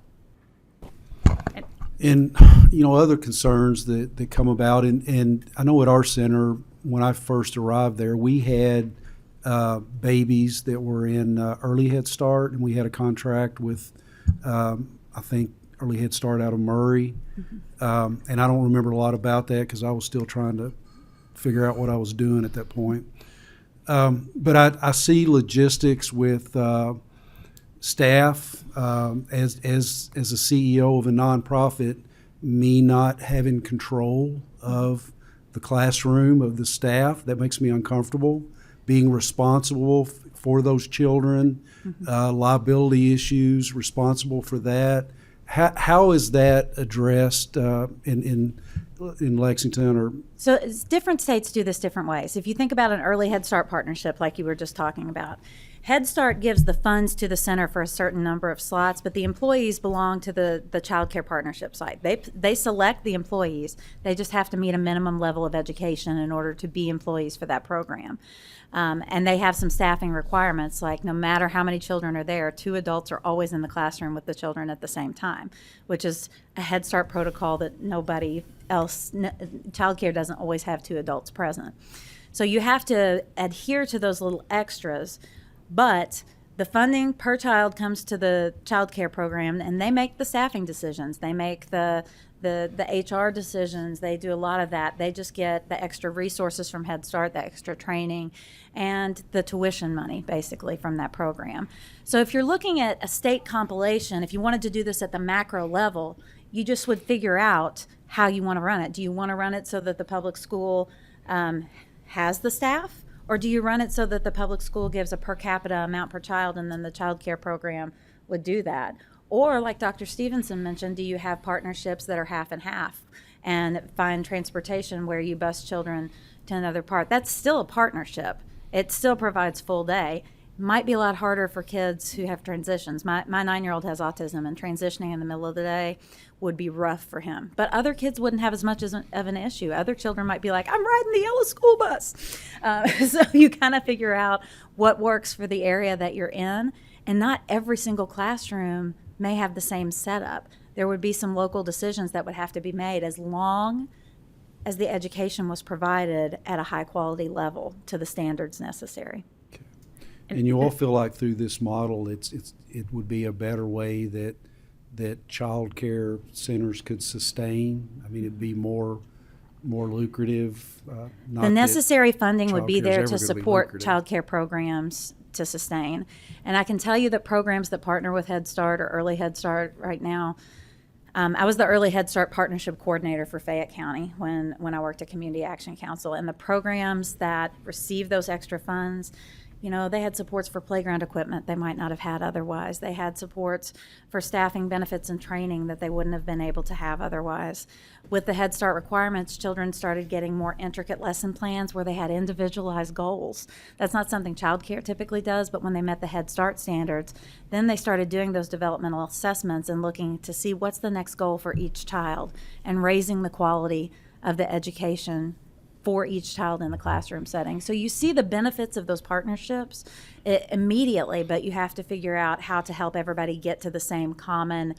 And, other concerns that come about, and I know at our center, when I first arrived there, we had babies that were in early Head Start, and we had a contract with, I think, early Head Start out of Murray. And I don't remember a lot about that because I was still trying to figure out what I was doing at that point. But I see logistics with staff as a CEO of a nonprofit, me not having control of the classroom, of the staff. That makes me uncomfortable. Being responsible for those children, liability issues, responsible for that. How is that addressed in Lexington? So different states do this different ways. If you think about an early Head Start partnership like you were just talking about, Head Start gives the funds to the center for a certain number of slots, but the employees belong to the child care partnership site. They select the employees. They just have to meet a minimum level of education in order to be employees for that program. And they have some staffing requirements, like no matter how many children are there, 2 adults are always in the classroom with the children at the same time, which is a Head Start protocol that nobody else, child care doesn't always have 2 adults present. So you have to adhere to those little extras, but The funding per child comes to the child care program, and they make the staffing decisions. They make the HR decisions. They do a lot of that. They just get the extra resources from Head Start, the extra training, and the tuition money, basically, from that program. So if you're looking at a state compilation, if you wanted to do this at the macro level, you just would figure out how you want to run it. Do you want to run it so that the public school has the staff? Or do you run it so that the public school gives a per capita amount per child and then the child care program would do that? Or like Dr. Stevenson mentioned, do you have partnerships that are half and half and find transportation where you bus children to another part? That's still a partnership. It still provides full day. Might be a lot harder for kids who have transitions. My 9-year-old has autism, and transitioning in the middle of the day would be rough for him. But other kids wouldn't have as much of an issue. Other children might be like, I'm riding the yellow school bus. So you kind of figure out what works for the area that you're in. And not every single classroom may have the same setup. There would be some local decisions that would have to be made as long as the education was provided at a high quality level to the standards necessary. And you all feel like through this model, it would be a better way that child care centers could sustain? I mean, it'd be more lucrative? The necessary funding would be there to support child care programs to sustain. And I can tell you that programs that partner with Head Start or Early Head Start right now, I was the Early Head Start Partnership Coordinator for Fayette County when I worked at Community Action Council. And the programs that receive those extra funds, you know, they had supports for playground equipment they might not have had otherwise. They had supports for staffing, benefits, and training that they wouldn't have been able to have otherwise. With the Head Start requirements, children started getting more intricate lesson plans where they had individualized goals. That's not something child care typically does, but when they met the Head Start standards, then they started doing those developmental assessments and looking to see what's the next goal for each child and raising the quality of the education for each child in the classroom setting. So you see the benefits of those partnerships immediately, but you have to figure out how to help everybody get to the same common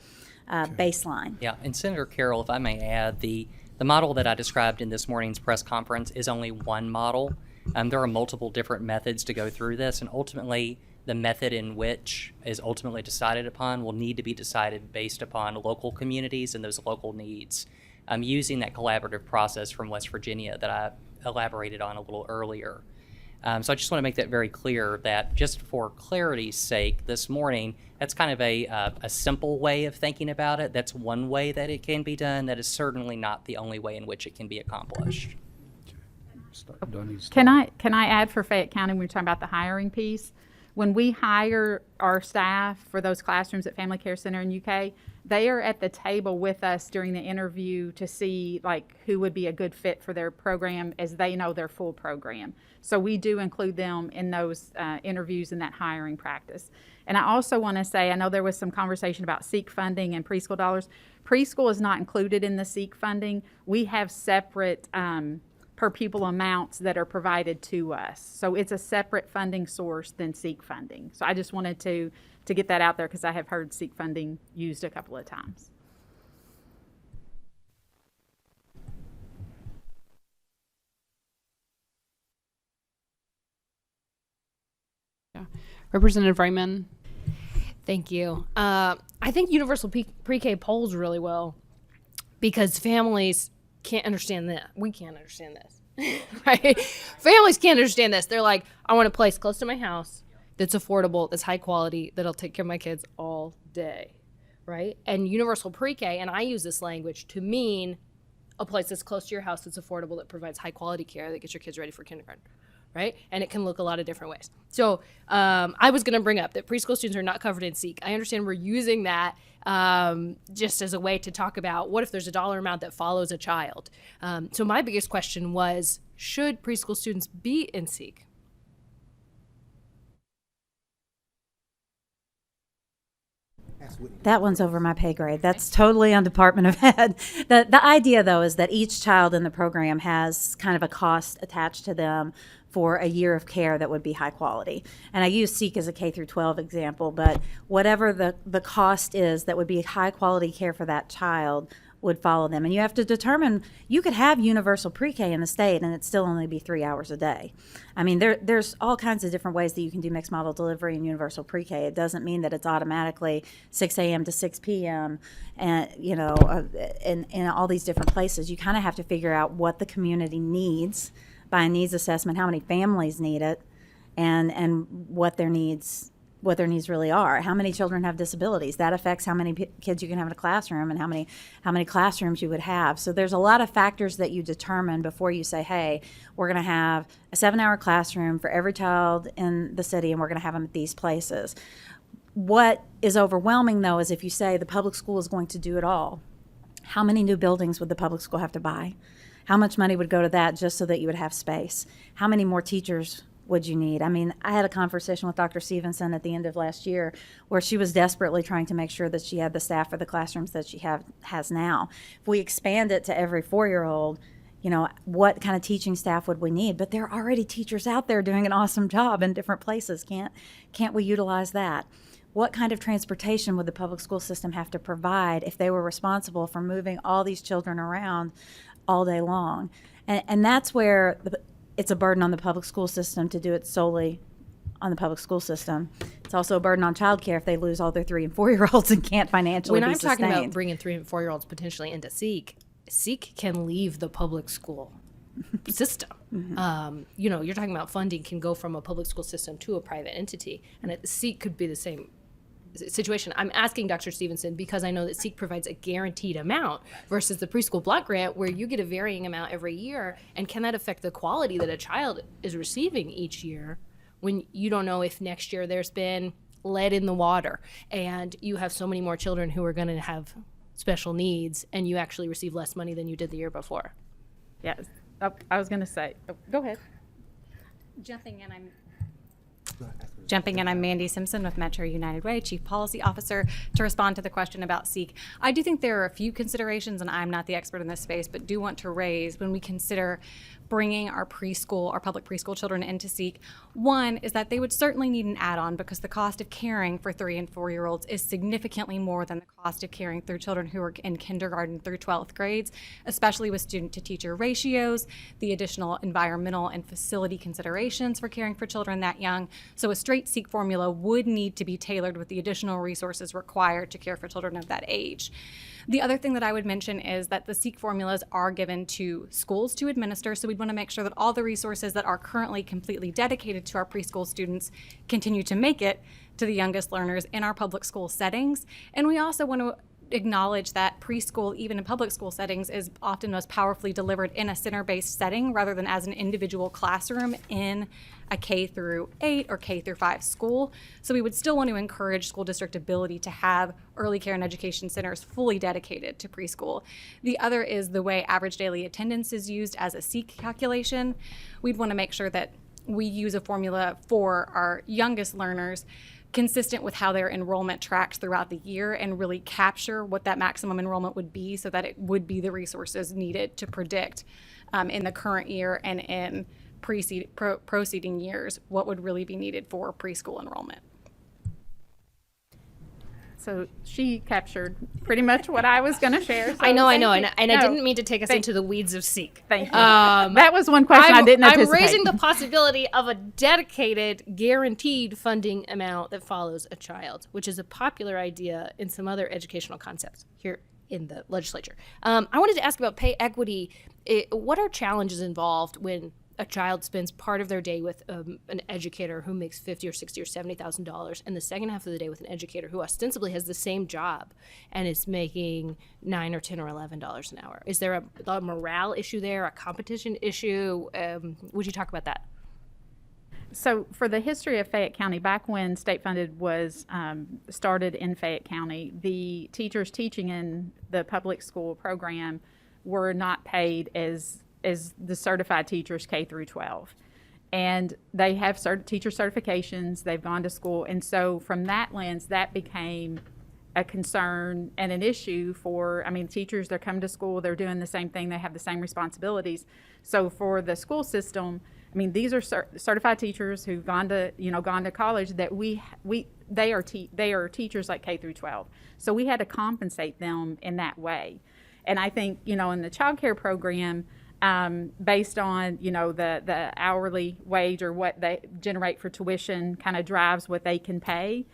baseline. Yeah, and Senator Carroll, if I may add, the model that I described in this morning's press conference is only one model. There are multiple different methods to go through this, and ultimately the method in which is ultimately decided upon will need to be decided based upon local communities and those local needs. Using that collaborative process from West Virginia that I elaborated on a little earlier. So I just want to make that very clear that just for clarity's sake this morning, that's kind of a simple way of thinking about it. That's one way that it can be done. That is certainly not the only way in which it can be accomplished. Can I add for Fayette County when we're talking about the hiring piece? When we hire our staff for those classrooms at Family Care Center in UK, they are at the table with us during the interview to see like who would be a good fit for their program as they know their full program. So we do include them in those interviews in that hiring practice. And I also want to say, I know there was some conversation about SEEK funding and preschool dollars. Preschool is not included in the SEEK funding. We have separate per pupil amounts that are provided to us. So it's a separate funding source than SEEK funding. So I just wanted to get that out there because I have heard SEEK funding used a couple of times. Yeah. Representative Raymond. Thank you. I think universal pre-K polls really well because families can't understand that. We can't understand this, right? Families can't understand this. They're like, I want a place close to my house that's affordable, that's high quality, that'll take care of my kids all day, right? And universal pre-K, and I use this language to mean a place that's close to your house, that's affordable, that provides high quality care, that gets your kids ready for kindergarten, right? And it can look a lot of different ways. So I was gonna bring up that preschool students are not covered in SEEK. I understand we're using that just as a way to talk about what if there's a dollar amount that follows a child. So my biggest question was, should preschool students be in SEEK? That one's over my pay grade. That's totally on Department of Ed. The idea, though, is that each child in the program has kind of a cost attached to them for a year of care that would be high quality. And I use SEEK as a K through 12 example, but whatever the cost is that would be high quality care for that child would follow them. And you have to determine, you could have universal pre-K in the state and it'd still only be 3 hours a day. I mean, there's all kinds of different ways that you can do mixed model delivery and universal pre-K. It doesn't mean that it's automatically 6 a.m. to 6 p.m. and, in all these different places. You kind of have to figure out what the community needs by a needs assessment, how many families need it, and what their needs really are. How many children have disabilities? That affects how many kids you can have in a classroom and how many classrooms you would have. So there's a lot of factors that you determine before you say, hey, we're going to have a 7-hour classroom for every child in the city and we're going to have them at these places. What is overwhelming, though, is if you say the public school is going to do it all, how many new buildings would the public school have to buy? How much money would go to that just so that you would have space? How many more teachers would you need? I mean, I had a conversation with Dr. Stevenson at the end of last year where she was desperately trying to make sure that she had the staff for the classrooms that she has now. If we expand it to every 4-year-old, what kind of teaching staff would we need? But there are already teachers out there doing an awesome job in different places. Can't we utilize that? What kind of transportation would the public school system have to provide if they were responsible for moving all these children around all day long? And that's where it's a burden on the public school system to do it solely on the public school system. It's also a burden on childcare if they lose all their 3 and 4-year-olds and can't financially When be I'm talking about sustained. bringing 3 and 4-year-olds potentially into Seek can leave the public school system. You're talking about funding can go from a public school system to a private entity, and Seek could be the same situation. I'm asking Dr. Stevenson because I know that Seek provides a guaranteed amount versus the preschool block grant where you get a varying amount every year. And can that affect the quality that a child is receiving each year when you don't know if next year there's been lead in the water and you have so many more children who are going to have special needs and you actually receive less money than you did the year before? Yes. I was going to say, go ahead. Jumping in, I'm Mandy Simpson with Metro United Way, Chief Policy Officer, to respond to the question about Seek. I do think there are a few considerations, and I'm not the expert in this space, but do want to raise when we consider bringing our public preschool children into Seek. One is that they would certainly need an add-on because the cost of caring for 3 and 4-year-olds is significantly more than the cost of caring through children who are in kindergarten through 12th grades, especially with student-to-teacher ratios, the additional environmental and facility considerations for caring for children that young. So a straight Seek formula would need to be tailored with the additional resources required to care for children of that age. The other thing that I would mention is that the Seek formulas are given to schools to administer, so we'd want to make sure that all the resources that are currently completely dedicated to our preschool students continue to make it to the youngest learners in our public school settings. And we also want to acknowledge that preschool, even in public school settings, is often most powerfully delivered in a center-based setting rather than as an individual classroom in a K through 8 or K through 5 school. So we would still want to encourage school district ability to have early care and education centers fully dedicated to preschool. The other is the way average daily attendance is used as a Seek calculation. We'd want to make sure that we use a formula for our youngest learners consistent with how their enrollment tracks throughout the year and really capture what that maximum enrollment would be so that it would be the resources needed to predict in the current year and in proceeding years what would really be needed for preschool enrollment. So she captured pretty much what I was going to share. So I know, and I No. didn't mean to take us into the weeds of Seek. Thank you. That was one question I didn't anticipate. I'm raising the possibility of a dedicated, guaranteed funding amount that follows a child, which is a popular idea in some other educational concepts here in the legislature. I wanted to ask about pay equity. What are challenges involved when a child spends part of their day with an educator who makes $50,000 or $60,000 or $70,000, and the second half of the day with an educator who ostensibly has the same job and is making $9 or $10 or $11 an hour? Is there a morale issue there, a competition issue? Would you talk about that? So for the history of Fayette County, back when state funded was started in Fayette County, the teachers teaching in the public school program were not paid as the certified teachers K through 12. And they have teacher certifications, they've gone to school. And so from that lens, that became a concern and an issue for, teachers, they're coming to school, they're doing the same thing, they have the same responsibilities. So for the school system, these are certified teachers who've gone to college that they are teachers like K through 12. So we had to compensate them in that way. And I think, you know, in the child care program, based on, you know, the hourly wage or what they generate for tuition kind of drives what they can pay.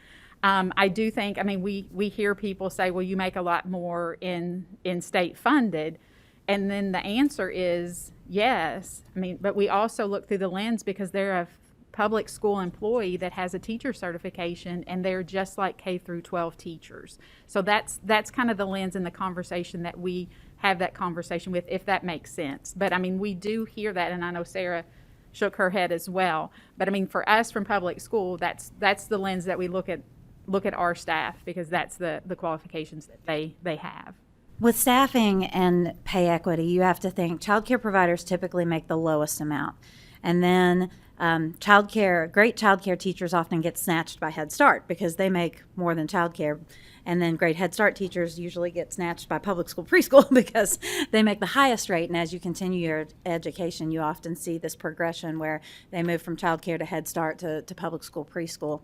I do think, I mean, we hear people say, well, you make a lot more in state funded. And then the answer is yes. I mean, but we also look through the lens because they're a public school employee that has a teacher certification, and they're just like K through 12 teachers. So that's kind of the lens in the conversation that we have that conversation with, if that makes sense. But I mean, we do hear that, and I know Sarah shook her head as well. But I mean, for us from public school, that's the lens that we look at our staff, because that's the qualifications that they have. With staffing and pay equity, you have to think child care providers typically make the lowest amount. And then great child care teachers often get snatched by Head Start because they make more than child care. And then great Head Start teachers usually get snatched by public school preschool because they make the highest rate. And as you continue your education, you often see this progression where they move from child care to Head Start to public school preschool.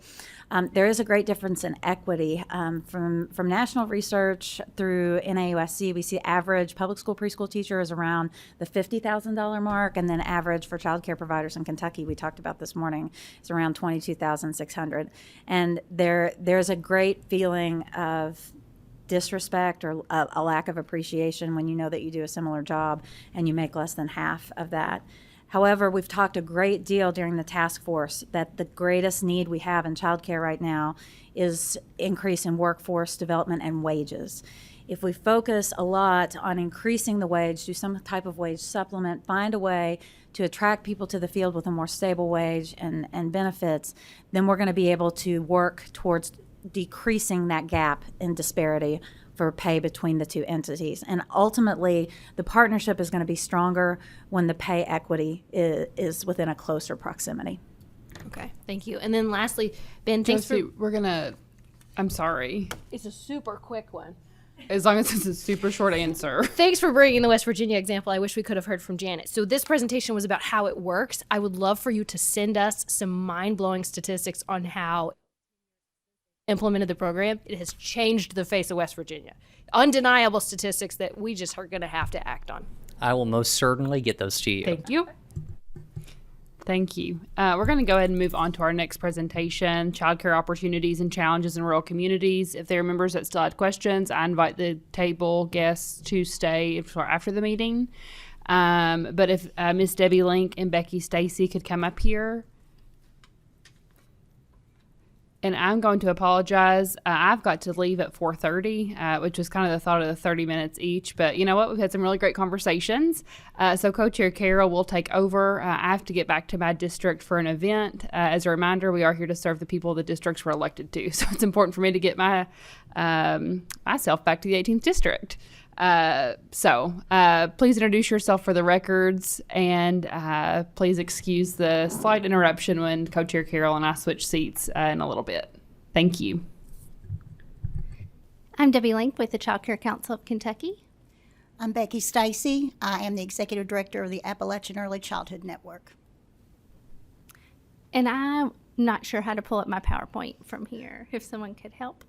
There is a great difference in equity. From national research through NAUSC, we see average public school preschool teacher is around the $50,000 mark, and then average for child care providers in Kentucky, we talked about this morning, is around $22,600. And there's a great feeling of disrespect or a lack of appreciation when you know that you do a similar job and you make less than half of that. However, we've talked a great deal during the task force that the greatest need we have in childcare right now is increase in workforce development and wages. If we focus a lot on increasing the wage, do some type of wage supplement, find a way to attract people to the field with a more stable wage and benefits, then we're going to be able to work towards decreasing that gap in disparity for pay between the two entities. And ultimately, the partnership is going to be stronger when the pay equity is within a closer proximity. Okay, thank you. And then lastly, Ben, thanks for... I'm sorry. It's a super quick one. As long as it's a super short answer. Thanks for bringing the West Virginia example. I wish we could have heard from Janet. So this presentation was about how it works. I would love for you to send us some mind-blowing statistics on how implemented the program. It has changed the face of West Virginia. Undeniable statistics that we just are going to have to act on. I will most certainly get those to you. Thank you. Thank you. We're going to go ahead and move on to our next presentation, Childcare Opportunities and Challenges in Rural Communities. If there are members that still had questions, I invite the table guests to stay after the meeting. But if Miss Debbie Link and Becky Stacy could come up here. And I'm going to apologize. I've got to leave at 4:30, which was kind of the thought of the 30 minutes each. But you know what? We've had some really great conversations. So Co-Chair Carol will take over. I have to get back to my district for an event. As a reminder, we are here to serve the people the districts were elected to. So it's important for me to get myself back to the 18th district. Please introduce yourself for the records, and please excuse the slight interruption when Co-Chair Carol and I switch seats in a little bit. Thank you. I'm Debbie Link with the Child Care Council of Kentucky. I'm Becky Stacy. I am the Executive Director of the Appalachian Early Childhood Network. And I'm not sure how to pull up my PowerPoint from here, if someone could help.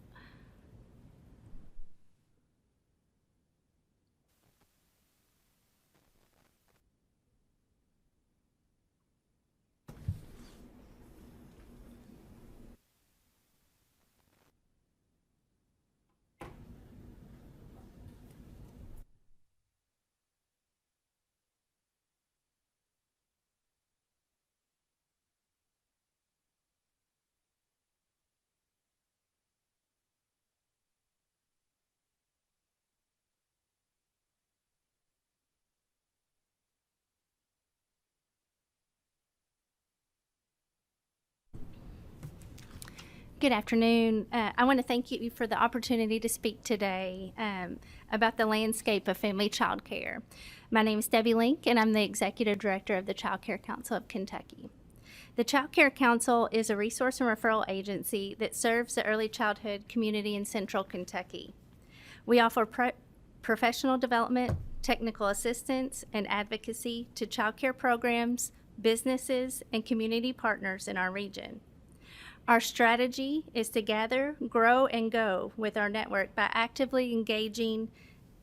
Good afternoon. I want to thank you for the opportunity to speak today about the landscape of family child care. My name is Debbie Link, and I'm the Executive Director of the Child Care Council of Kentucky. The Child Care Council is a resource and referral agency that serves the early childhood community in central Kentucky. We offer professional development, technical assistance, and advocacy to child care programs, businesses, and community partners in our region. Our strategy is to gather, grow, and go with our network by actively engaging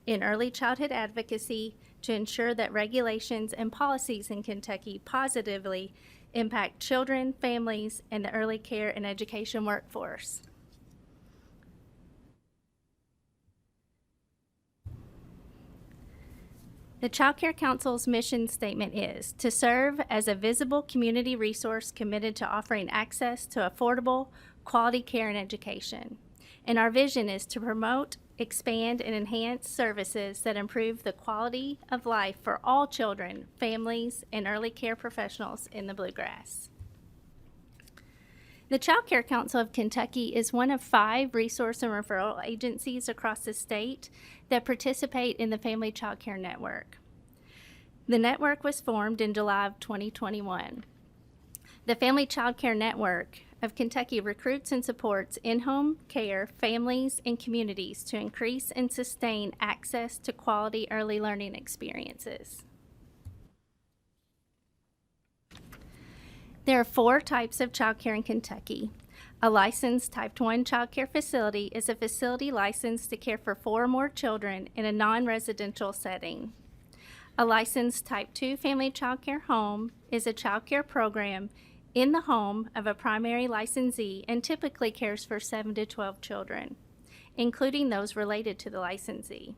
in early childhood advocacy to ensure that regulations and policies in Kentucky positively impact children, families, and the early care and education workforce. The Child Care Council's mission statement is to serve as a visible community resource committed to offering access to affordable, quality care and education. And our vision is to promote, expand, and enhance services that improve the quality of life for all children, families, and early care professionals in the Bluegrass. The Child Care Council of Kentucky is one of 5 resource and referral agencies across the state that participate in the Family Child Care Network. The network was formed in July of 2021. The Family Child Care Network of Kentucky recruits and supports in-home care, families, and communities to increase and sustain access to quality early learning experiences. There are 4 types of child care in Kentucky. A licensed Type 1 child care facility is a facility licensed to care for 4 or more children in a non-residential setting. A licensed Type 2 family child care home is a child care program in the home of a primary licensee and typically cares for 7 to 12 children, including those related to the licensee.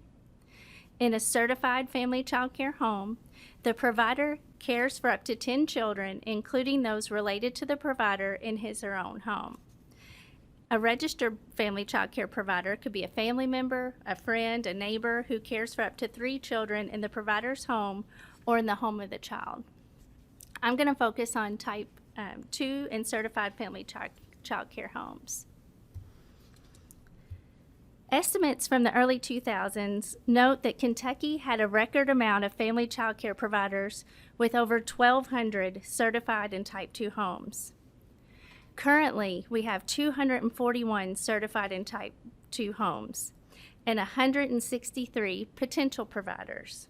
In a certified family child care home, the provider cares for up to 10 children, including those related to the provider in his or her own home. A registered family child care provider could be a family member, a friend, a neighbor who cares for up to 3 children in the provider's home or in the home of the child. I'm going to focus on Type 2 and certified family child care homes. Estimates from the early 2000s note that Kentucky had a record amount of family child care providers with over 1,200 certified and Type 2 homes. Currently, we have 241 certified and Type 2 homes and 163 potential providers.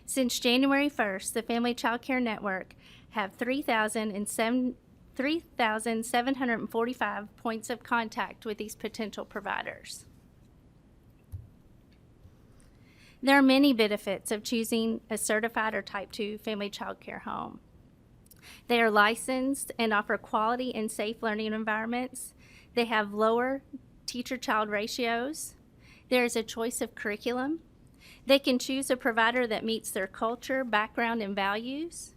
Since January 1st, the Family Child Care Network have 3,745 points of contact with these potential providers. There are many benefits of choosing a certified or Type 2 family child care home. They are licensed and offer quality and safe learning environments. They have lower teacher-child ratios. There is a choice of curriculum. They can choose a provider that meets their culture, background, and values.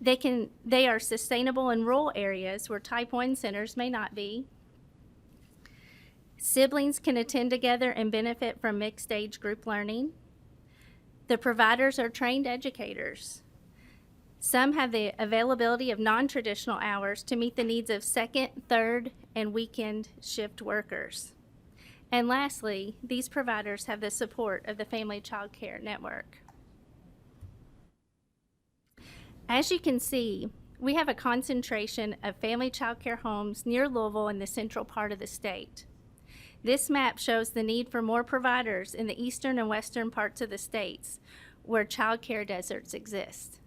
They are sustainable in rural areas where Type 1 centers may not be. Siblings can attend together and benefit from mixed age group learning. The providers are trained educators. Some have the availability of non-traditional hours to meet the needs of second, third, and weekend shift workers. And lastly, these providers have the support of the Family Child Care Network. As you can see, we have a concentration of family child care homes near Louisville in the central part of the state. This map shows the need for more providers in the eastern and western parts of the states where child care deserts exist.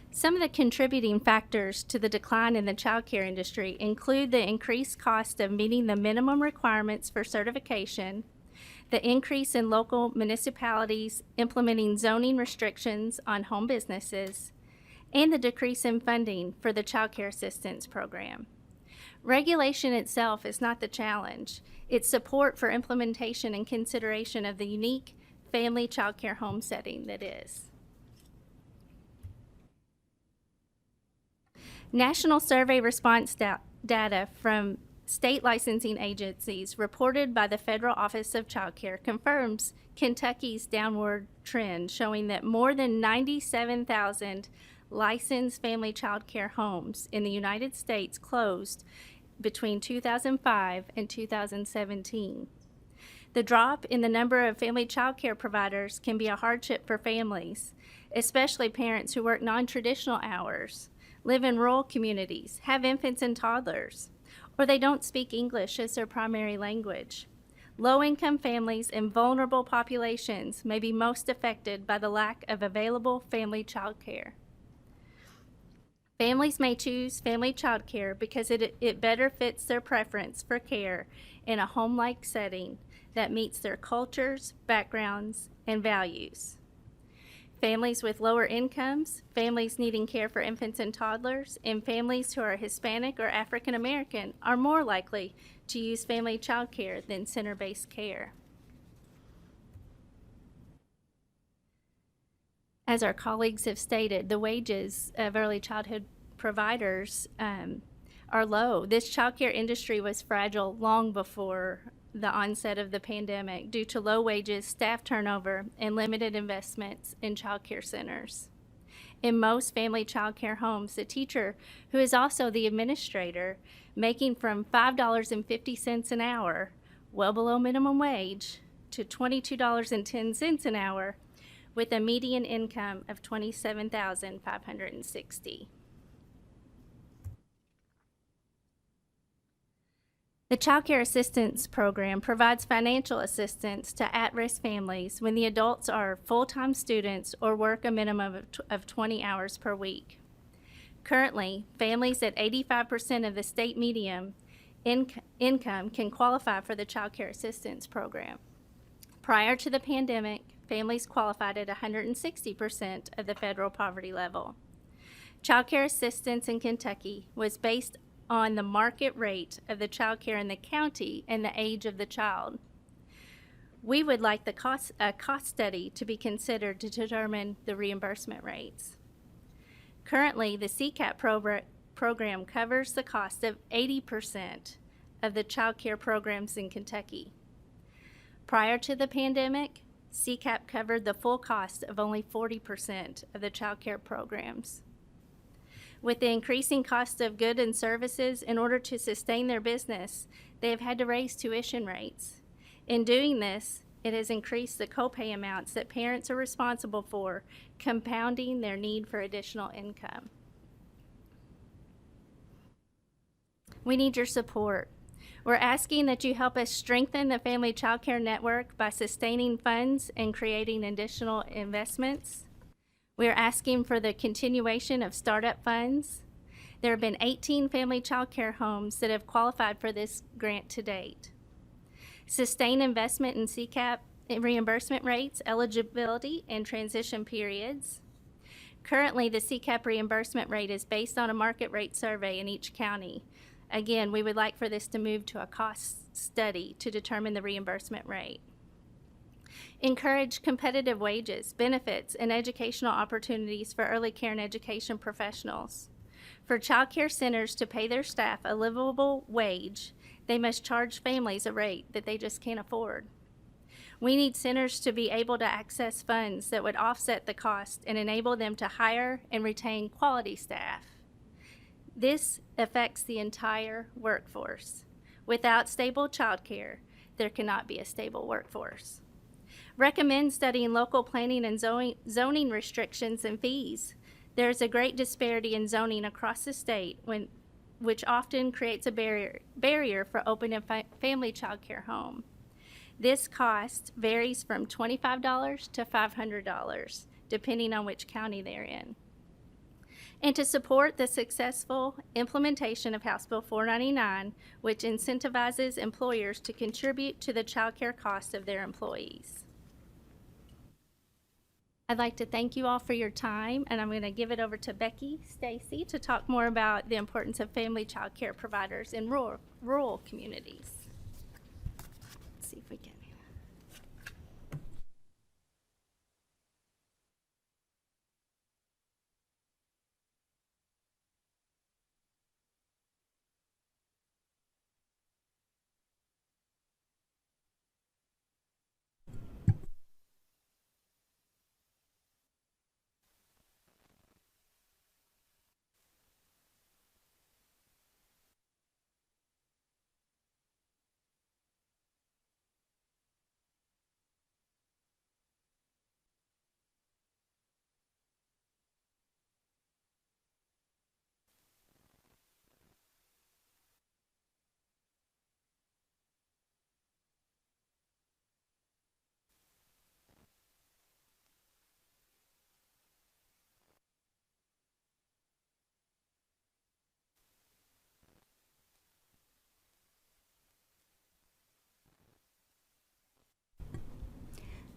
Some of the contributing factors to the decline in the child care industry include the increased cost of meeting the minimum requirements for certification, the increase in local municipalities implementing zoning restrictions on home businesses, and the decrease in funding for the Child Care Assistance Program. Regulation itself is not the challenge. It's support for implementation and consideration of the unique family child care home setting that is. National survey response data from state licensing agencies reported by the Federal Office of Child Care confirms Kentucky's downward trend, showing that more than 97,000 licensed family child care homes in the United States closed between 2005 and 2017. The drop in the number of family child care providers can be a hardship for families, especially parents who work non-traditional hours, live in rural communities, have infants and toddlers, or they don't speak English as their primary language. Low-income families and vulnerable populations may be most affected by the lack of available family child care. Families may choose family child care because it better fits their preference for care in a home-like setting that meets their cultures, backgrounds, and values. Families with lower incomes, families needing care for infants and toddlers, and families who are Hispanic or African American are more likely to use family child care than center-based care. As our colleagues have stated, the wages of early childhood providers are low. This child care industry was fragile long before the onset of the pandemic due to low wages, staff turnover, and limited investments in child care centers. In most family child care homes, the teacher, who is also the administrator, making from $5.50 an hour, well below minimum wage, to $22.10 an hour, with a median income of $27,560. The Child Care Assistance Program provides financial assistance to at-risk families when the adults are full-time students or work a minimum of 20 hours per week. Currently, families at 85% of the state median income can qualify for the Child Care Assistance Program. Prior to the pandemic, families qualified at 160% of the federal poverty level. Child care assistance in Kentucky was based on the market rate of the child care in the county and the age of the child. We would like a cost study to be considered to determine the reimbursement rates. Currently, the Ccap program covers the cost of 80% of the child care programs in Kentucky. Prior to the pandemic, Ccap covered the full cost of only 40% of the child care programs. With the increasing cost of goods and services, in order to sustain their business, they have had to raise tuition rates. In doing this, it has increased the copay amounts that parents are responsible for, compounding their need for additional income. We need your support. We're asking that you help us strengthen the Family Child Care Network by sustaining funds and creating additional investments. We are asking for the continuation of startup funds. There have been 18 family child care homes that have qualified for this grant to date. Sustain investment in Ccap reimbursement rates, eligibility, and transition periods. Currently, the Ccap reimbursement rate is based on a market rate survey in each county. Again, we would like for this to move to a cost study to determine the reimbursement rate. Encourage competitive wages, benefits, and educational opportunities for early care and education professionals. For child care centers to pay their staff a livable wage, they must charge families a rate that they just can't afford. We need centers to be able to access funds that would offset the cost and enable them to hire and retain quality staff. This affects the entire workforce. Without stable child care, there cannot be a stable workforce. Recommend studying local planning and zoning restrictions and fees. There is a great disparity in zoning across the state, which often creates a barrier for opening a family child care home. This cost varies from $25 to $500, depending on which county they're in. And to support the successful implementation of House Bill 499, which incentivizes employers to contribute to the child care costs of their employees. I'd like to thank you all for your time, and I'm going to give it over to Becky Stacy to talk more about the importance of family child care providers in rural communities. Let's see if we can.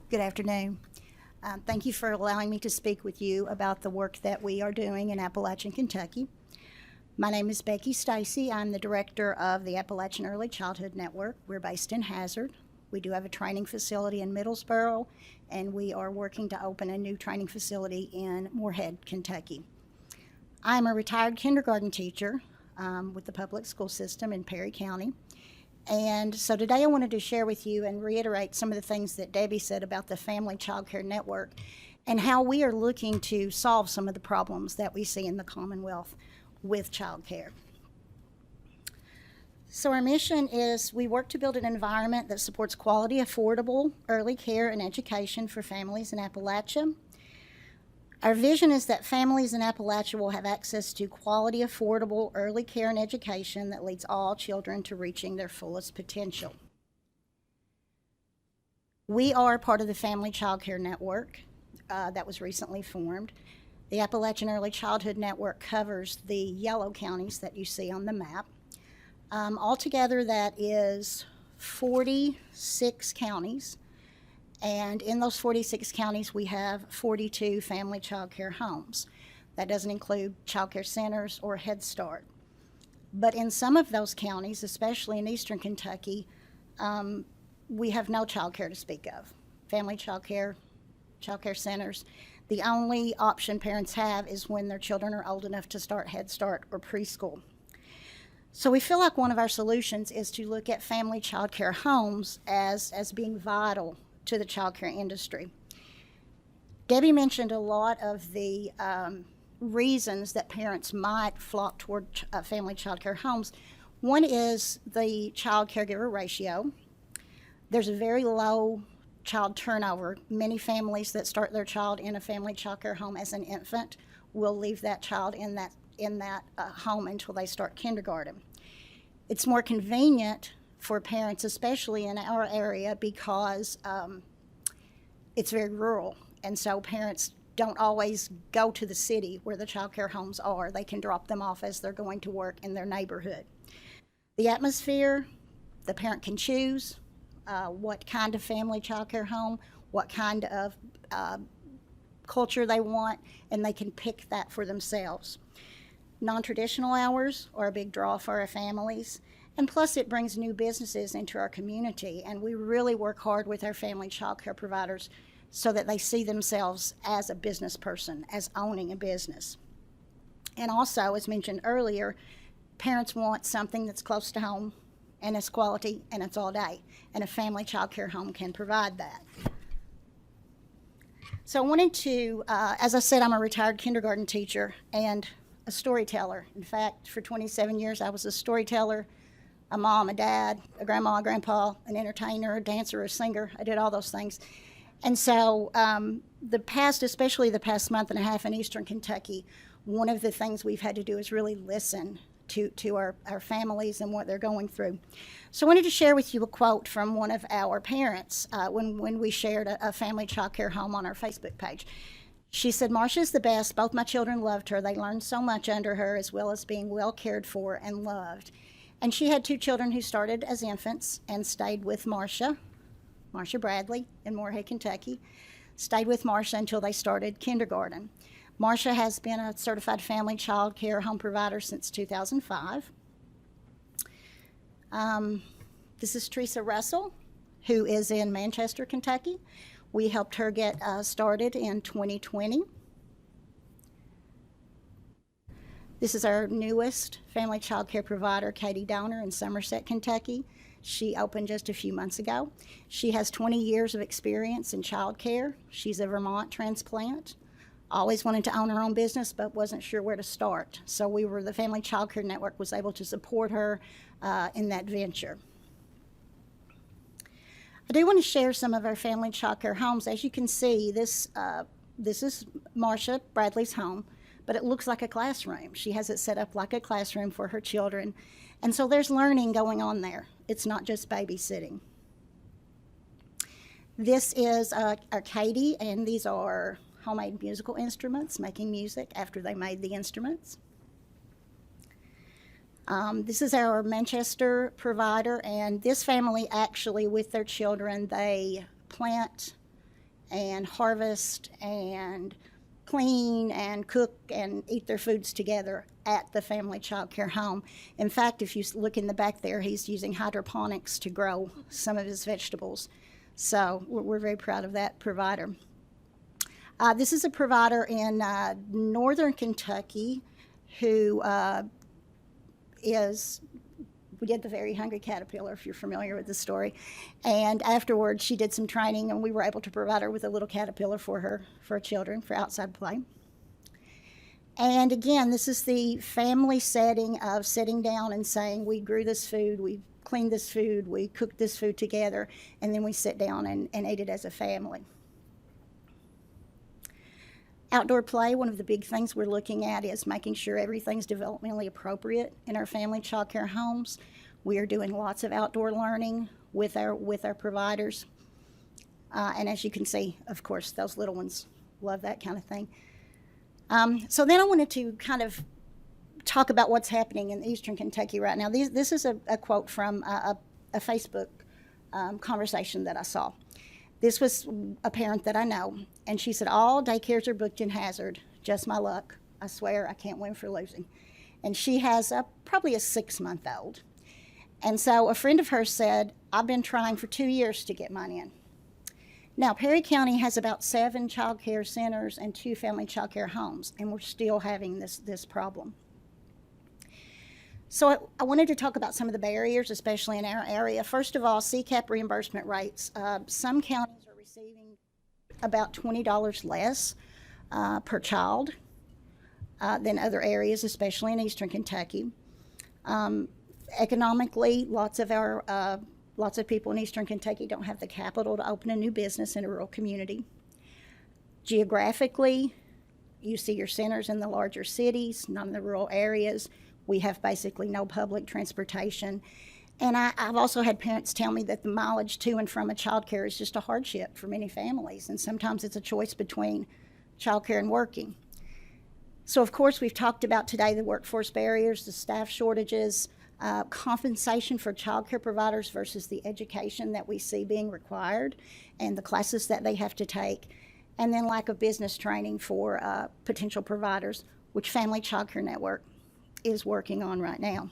Good afternoon. Thank you for allowing me to speak with you about the work that we are doing in Appalachian, Kentucky. My name is Becky Stacy. I'm the director of the Appalachian Early Childhood Network. We're based in Hazard. We do have a training facility in Middlesboro, and we are working to open a new training facility in Moorhead, Kentucky. I'm a retired kindergarten teacher with the public school system in Perry County. And so today I wanted to share with you and reiterate some of the things that Debbie said about the Family Child Care Network and how we are looking to solve some of the problems that we see in the Commonwealth with child care. So our mission is we work to build an environment that supports quality, affordable early care and education for families in Appalachia. Our vision is that families in Appalachia will have access to quality, affordable early care and education that leads all children to reaching their fullest potential. We are part of the Family Child Care Network that was recently formed. The Appalachian Early Childhood Network covers the yellow counties that you see on the map. Altogether, that is 46 counties, and in those 46 counties, we have 42 family child care homes. That doesn't include child care centers or Head Start. But in some of those counties, especially in eastern Kentucky, we have no child care to speak of. Family child care centers. The only option parents have is when their children are old enough to start Head Start or preschool. So we feel like one of our solutions is to look at family child care homes as being vital to the child care industry. Debbie mentioned a lot of the reasons that parents might flock toward family child care homes. One is the child caregiver ratio. There's a very low child turnover. Many families that start their child in a family child care home as an infant will leave that child in that home until they start kindergarten. It's more convenient for parents, especially in our area, because it's very rural, and so parents don't always go to the city where the child care homes are. They can drop them off as they're going to work in their neighborhood. The atmosphere, the parent can choose what kind of family child care home, what kind of culture they want, and they can pick that for themselves. Non-traditional hours are a big draw for our families, and plus it brings new businesses into our community, and we really work hard with our family child care providers so that they see themselves as a business person, as owning a business. And also, as mentioned earlier, parents want something that's close to home, and it's quality, and it's all day, and a family child care home can provide that. So I wanted to, as I said, I'm a retired kindergarten teacher and a storyteller. In fact, for 27 years, I was a storyteller, a mom, a dad, a grandma, a grandpa, an entertainer, a dancer, a singer. I did all those things. And so especially the past month and a half in eastern Kentucky, one of the things we've had to do is really listen to our families and what they're going through. So I wanted to share with you a quote from one of our parents when we shared a family child care home on our Facebook page. She said, "Marcia's the best. Both my children loved her. They learned so much under her, as well as being well cared for and loved." And she had 2 children who started as infants and stayed with Marcia Bradley in Moorhead, Kentucky, stayed with Marcia until they started kindergarten. Marcia has been a certified family child care home provider since 2005. This is Teresa Russell, who is in Manchester, Kentucky. We helped her get started in 2020. This is our newest family child care provider, Katie Donner in Somerset, Kentucky. She opened just a few months ago. She has 20 years of experience in child care. She's a Vermont transplant. Always wanted to own her own business, but wasn't sure where to start. So the Family Child Care Network was able to support her in that venture. I do want to share some of our family child care homes. As you can see, this is Marcia Bradley's home, but it looks like a classroom. She has it set up like a classroom for her children. And so there's learning going on there. It's not just babysitting. This is our Katie, and these are homemade musical instruments, making music after they made the instruments. This is our Manchester provider, and this family actually, with their children, they plant and harvest and clean and cook and eat their foods together at the family child care home. In fact, if you look in the back there, he's using hydroponics to grow some of his vegetables. So we're very proud of that provider. This is a provider in northern Kentucky who we did the Very Hungry Caterpillar, if you're familiar with the story. And afterwards, she did some training, and we were able to provide her with a little caterpillar for her children, for outside play. And again, this is the family setting of sitting down and saying, we grew this food, we cleaned this food, we cooked this food together, and then we sit down and ate it as a family. Outdoor play, one of the big things we're looking at is making sure everything's developmentally appropriate in our family child care homes. We are doing lots of outdoor learning with our providers. And as you can see, of course, those little ones love that kind of thing. So then I wanted to kind of talk about what's happening in Eastern Kentucky right now. This is a quote from a Facebook conversation that I saw. This was a parent that I know, and she said, all daycares are booked in Hazard, just my luck. I swear I can't win for losing. And she has probably a 6-month-old. And so a friend of hers said, I've been trying for 2 years to get mine in. Now, Perry County has about 7 child care centers and 2 family child care homes, and we're still having this problem. So I wanted to talk about some of the barriers, especially in our area. First of all, Ccap reimbursement rates. Some counties are receiving about $20 less per child than other areas, especially in Eastern Kentucky. Economically, lots of people in Eastern Kentucky don't have the capital to open a new business in a rural community. Geographically, you see your centers in the larger cities, not in the rural areas. We have basically no public transportation. And I've also had parents tell me that the mileage to and from a child care is just a hardship for many families. And sometimes it's a choice between child care and working. So of course, we've talked about today the workforce barriers, the staff shortages, compensation for child care providers versus the education that we see being required and the classes that they have to take, and then lack of business training for potential providers, which Family Child Care Network is working on right now.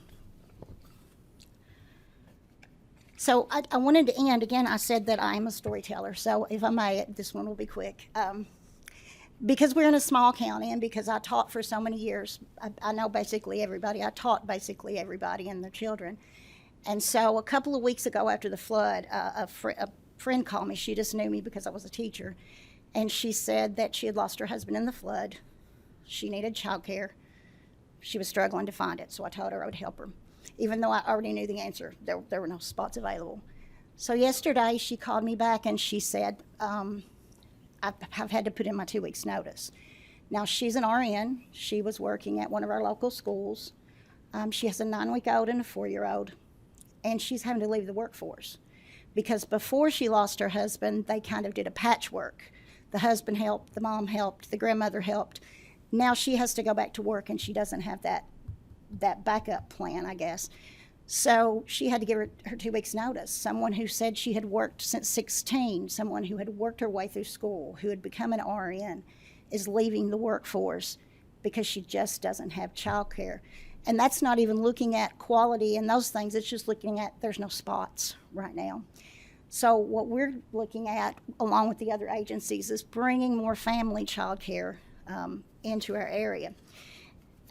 So I wanted to end, again, I said that I'm a storyteller, so if I may, this one will be quick. Because we're in a small county and because I taught for so many years, I know basically everybody. I taught basically everybody and their children. And so a couple of weeks ago after the flood, a friend called me. She just knew me because I was a teacher. And she said that she had lost her husband in the flood. She needed childcare. She was struggling to find it, so I told her I would help her. Even though I already knew the answer, there were no spots available. So yesterday she called me back and she said, I've had to put in my 2 weeks notice. Now she's an RN. She was working at one of our local schools. She has a 9-week-old and a 4-year-old, and she's having to leave the workforce because before she lost her husband, they kind of did a patchwork. The husband helped, the mom helped, the grandmother helped. Now she has to go back to work and she doesn't have that backup plan, I guess. So she had to give her 2 weeks notice. Someone who said she had worked since 16, someone who had worked her way through school, who had become an RN, is leaving the workforce because she just doesn't have childcare. And that's not even looking at quality and those things. It's just looking at there's no spots right now. So what we're looking at, along with the other agencies, is bringing more family childcare into our area.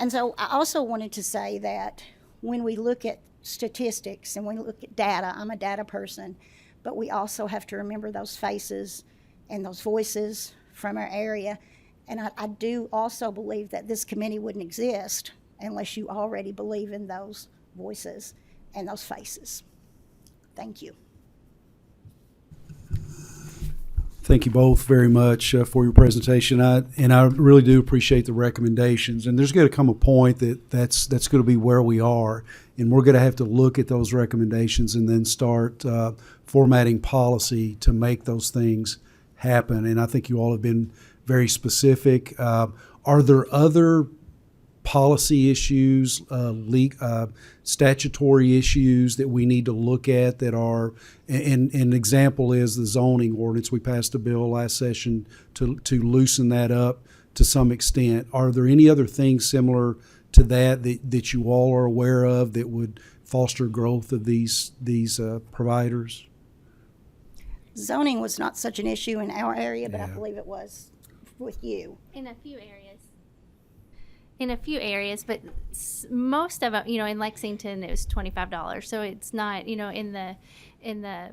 And so I also wanted to say that when we look at statistics and when we look at data, I'm a data person, but we also have to remember those faces and those voices from our area. And I do also believe that this committee wouldn't exist unless you already believe in those voices and those faces. Thank you. Thank you both very much for your presentation. I really do appreciate the recommendations. And there's going to come a point that's going to be where we are, and we're going to have to look at those recommendations and then start formatting policy to make those things happen. And I think you all have been very specific. Are there other policy issues, statutory issues that we need to look at that are, and an example is the zoning ordinance. We passed a bill last session to loosen that up to some extent. Are there any other things similar to that you all are aware of that would foster growth of these providers? Zoning was not such an issue in our area, but I believe it was with you. In a few areas, but most of them, in Lexington, it was $25. So it's not, in the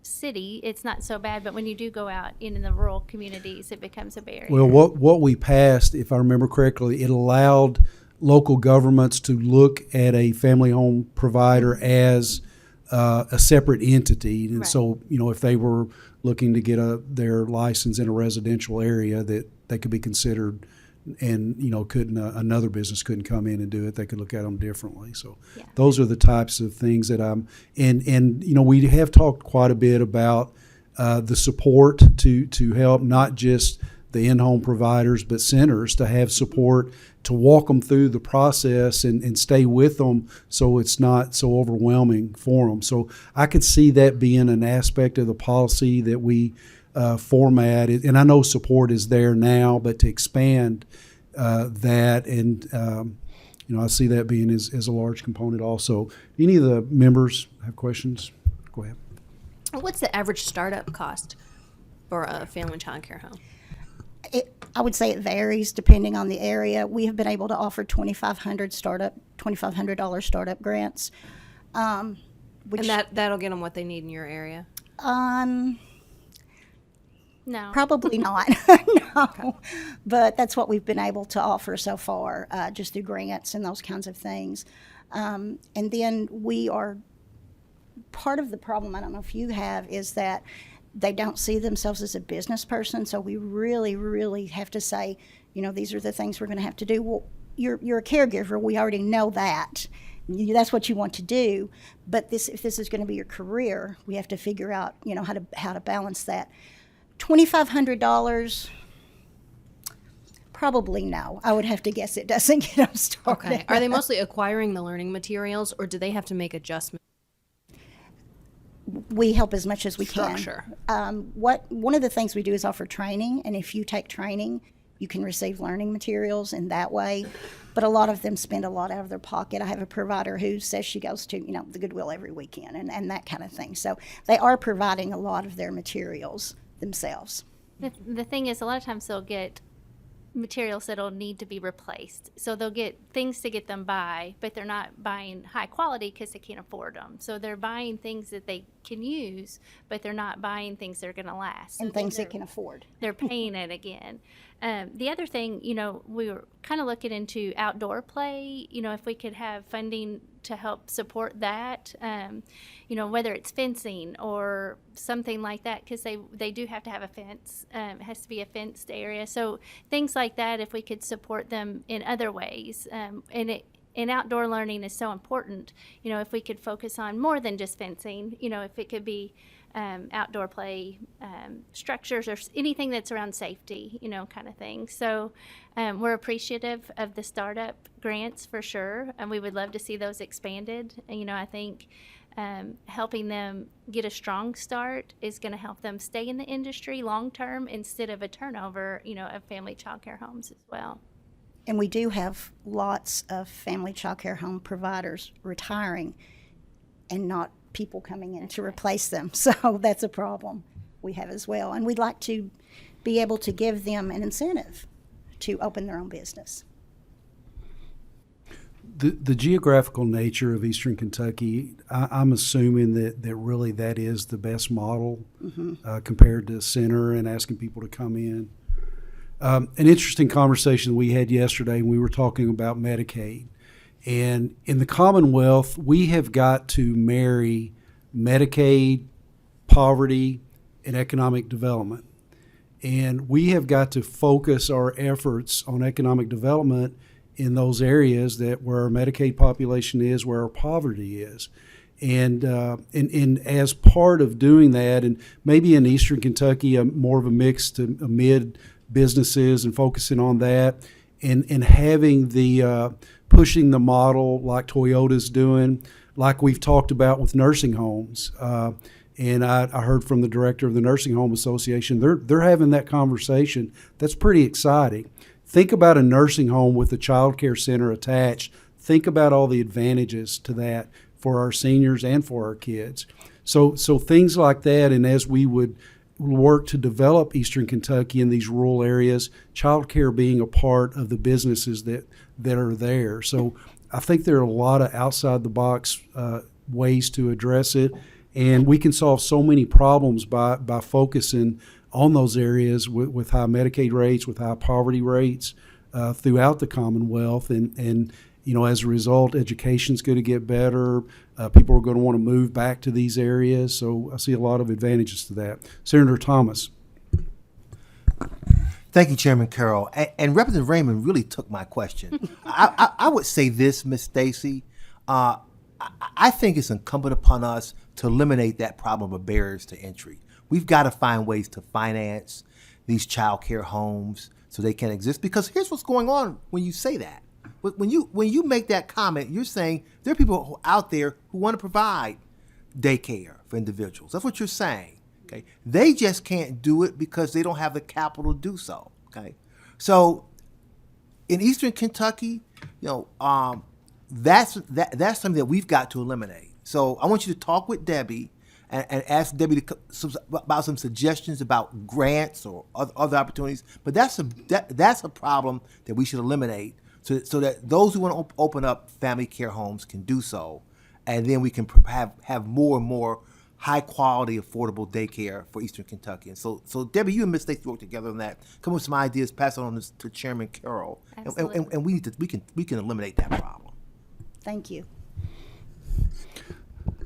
city, it's not so bad. But when you do go out in the rural communities, it becomes a barrier. Well, what we passed, if I remember correctly, it allowed local governments to look at a family home provider as a separate entity, and so if they were looking to get their license in a residential area, that they could be considered, and couldn't another business couldn't come in and do it. They could look at them differently. So those are the types of things that I'm and we have talked quite a bit about the support to help not just the in-home providers but centers to have support to walk them through the process and stay with them so it's not so overwhelming for them. So I could see that being an aspect of the policy that we format. And I know support is there now, but to expand that and I see that being as a large component also. Any of the members have questions? Go ahead. What's the average startup cost for a family child care home? I would say it varies depending on the area. We have been able to offer $2,500 startup grants. Which, and that'll get them what they need in your area? No. Probably not. No. But that's what we've been able to offer so far, just through grants and those kinds of things. And then we are, part of the problem, I don't know if you have, is that they don't see themselves as a business person. So we really, really have to say, these are the things we're going to have to do. Well, you're a caregiver. We already know that. That's what you want to do. But if this is going to be your career, we have to figure out, how to balance that. $2,500, probably no. I would have to guess it doesn't get them started. Okay. Are they mostly acquiring the learning materials, or do they have to make adjustments? We help as much as we can. Structure. One of the things we do is offer training, and if you take training, you can receive learning materials in that way. But a lot of them spend a lot out of their pocket. I have a provider who says she goes to, the Goodwill every weekend and that kind of thing. So they are providing a lot of their materials themselves. The thing is, a lot of times they'll get materials that'll need to be replaced. So they'll get things to get them by, but they're not buying high quality because they can't afford them. So they're buying things that they can use, but they're not buying things that are going to last. And so things they can afford. They're paying it again. The other thing, we were kind of looking into outdoor play, if we could have funding to help support that, whether it's fencing or something like that, because they do have to have a fence. It has to be a fenced area. So things like that, if we could support them in other ways. And outdoor learning is so important, if we could focus on more than just fencing, if it could be outdoor play structures or anything that's around safety, kind of thing. So we're appreciative of the startup grants for sure, and we would love to see those expanded. And, I think helping them get a strong start is going to help them stay in the industry long term instead of a turnover, of family child care homes as well. And we do have lots of family child care home providers retiring and not people coming in to replace them. So that's a problem we have as well. And we'd like to be able to give them an incentive to open their own business. The geographical nature of Eastern Kentucky, I'm assuming that really that is the best model compared to center and asking people to come in. An interesting conversation we had yesterday, we were talking about Medicaid. And in the Commonwealth, we have got to marry Medicaid, poverty, and economic development. And we have got to focus our efforts on economic development in those areas where our Medicaid population is, where our poverty is. And as part of doing that, and maybe in Eastern Kentucky, more of a mix to amid businesses and focusing on that, and having the pushing the model like Toyota's doing, like we've talked about with nursing homes. And I heard from the director of the Nursing Home Association, they're having that conversation. That's pretty exciting. Think about a nursing home with a child care center attached. Think about all the advantages to that for our seniors and for our kids. So things like that, and as we would work to develop Eastern Kentucky in these rural areas, child care being a part of the businesses that are there. So I think there are a lot of outside the box ways to address it, and we can solve so many problems by focusing on those areas with high Medicaid rates, with high poverty rates throughout the Commonwealth, and as a result, education's going to get better. People are going to want to move back to these areas. So I see a lot of advantages to that. Senator Thomas. Thank you, Chairman Carroll. And Representative Raymond really took my question. I would say this, Ms. Stacy. I think it's incumbent upon us to eliminate that problem of barriers to entry. We've got to find ways to finance these child care homes so they can exist. Because here's what's going on when you say that. When you make that comment, you're saying there are people out there who want to provide daycare for individuals. That's what you're saying. Okay, they just can't do it because they don't have the capital to do so. Okay, so in Eastern Kentucky, that's something that we've got to eliminate. So I want you to talk with Debbie and ask Debbie about some suggestions about grants or other opportunities. But that's a problem that we should eliminate. So that those who want to open up family care homes can do so, and then we can have more and more high quality, affordable daycare for Eastern Kentucky. And so Debbie, you and Ms. Stacy work together on that. Come up with some ideas, pass it on to Chairman Carroll, and we can eliminate that problem. Thank you.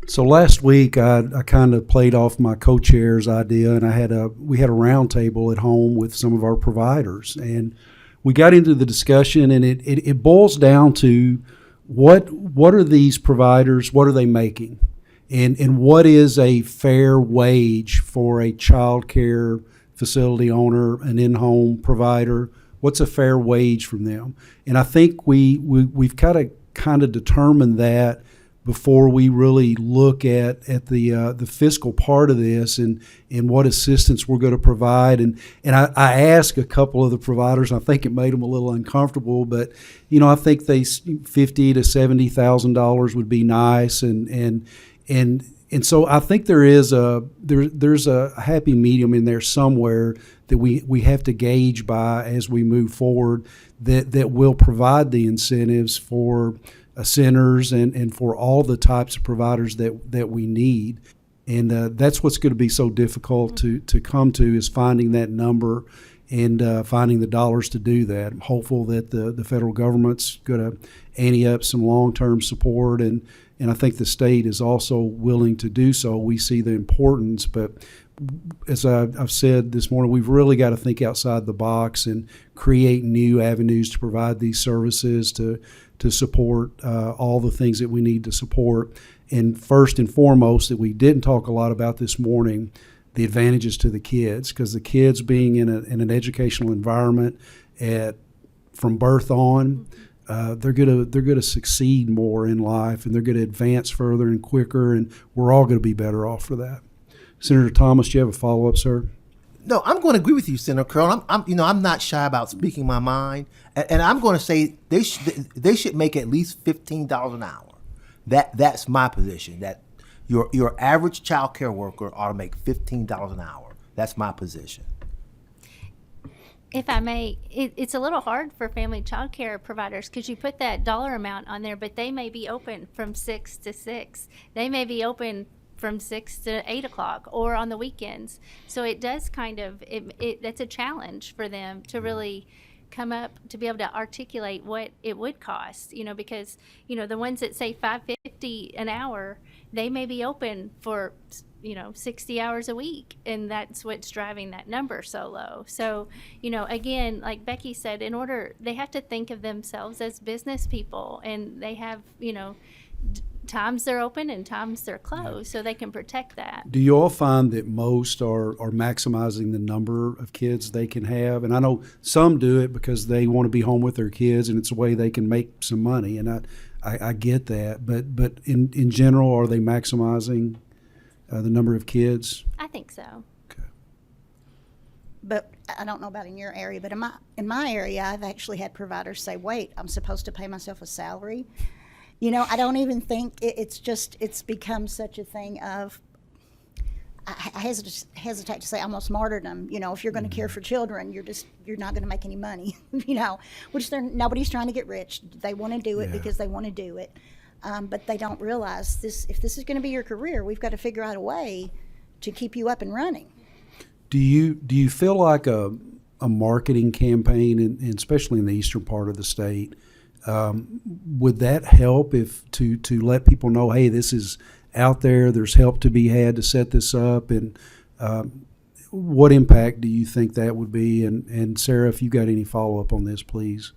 So last week I kind of played off my co-chair's idea, and we had a round table at home with some of our providers, and we got into the discussion, and it boils down to what are these providers, what are they making, and what is a fair wage for a child care facility owner, an in-home provider? What's a fair wage from them? And I think we've kind of determined that before we really look at the fiscal part of this and what assistance we're going to provide. And I asked a couple of the providers, I think it made them a little uncomfortable, but I think $50,000 to $70,000 would be nice, and so I think there's a happy medium in there somewhere that we have to gauge by as we move forward that will provide the incentives for centers and for all the types of providers that we need. And that's what's going to be so difficult to come to, is finding that number and finding the dollars to do that. I'm hopeful that the federal government's going to ante up some long-term support, and I think the state is also willing to do so. We see the importance, but as I've said this morning, we've really got to think outside the box and create new avenues to provide these services to support all the things that we need to support. And first and foremost, that we didn't talk a lot about this morning, the advantages to the kids, because the kids being in an educational environment from birth on, they're gonna succeed more in life, and they're gonna advance further and quicker, and we're all gonna be better off for that. Senator Thomas, do you have a follow-up, sir? No, I'm going to agree with you, Senator Carroll. I'm not shy about speaking my mind, and I'm going to say they should make at least $15 an hour. That's my position. That your average child care worker ought to make $15 an hour. That's my position. If I may, it's a little hard for family child care providers because you put that dollar amount on there, but they may be open from 6 to 6. They may be open from 6 to 8 o'clock or on the weekends. So it does that's a challenge for them to really come up to be able to articulate what it would cost, because, the ones that say $5.50 an hour, they may be open for, 60 hours a week. And that's what's driving that number so low. So, again, like Becky said, they have to think of themselves as business people, and they have, times they're open and times they're closed, so they can protect that. Do you all find that most are maximizing the number of kids they can have? And I know some do it because they want to be home with their kids and it's a way they can make some money, and I get that. But in general, are they maximizing the number of kids? I think so. But I don't know about in your area, but in my area, I've actually had providers say, wait, I'm supposed to pay myself a salary. You know, I don't even think it's become such a thing of, I hesitate to say almost martyrdom. You know, if you're going to care for children, you're not going to make any money, you know, which nobody's trying to get rich. They want to do it because they want to do it. But they don't realize if this is going to be your career, we've got to figure out a way to keep you up and running. Do you feel like a marketing campaign, and especially in the eastern part of the state, would that help to let people know, hey, this is out there, there's help to be had to set this up, and what impact do you think that would be? And Sarah, if you got any follow-up on this, please.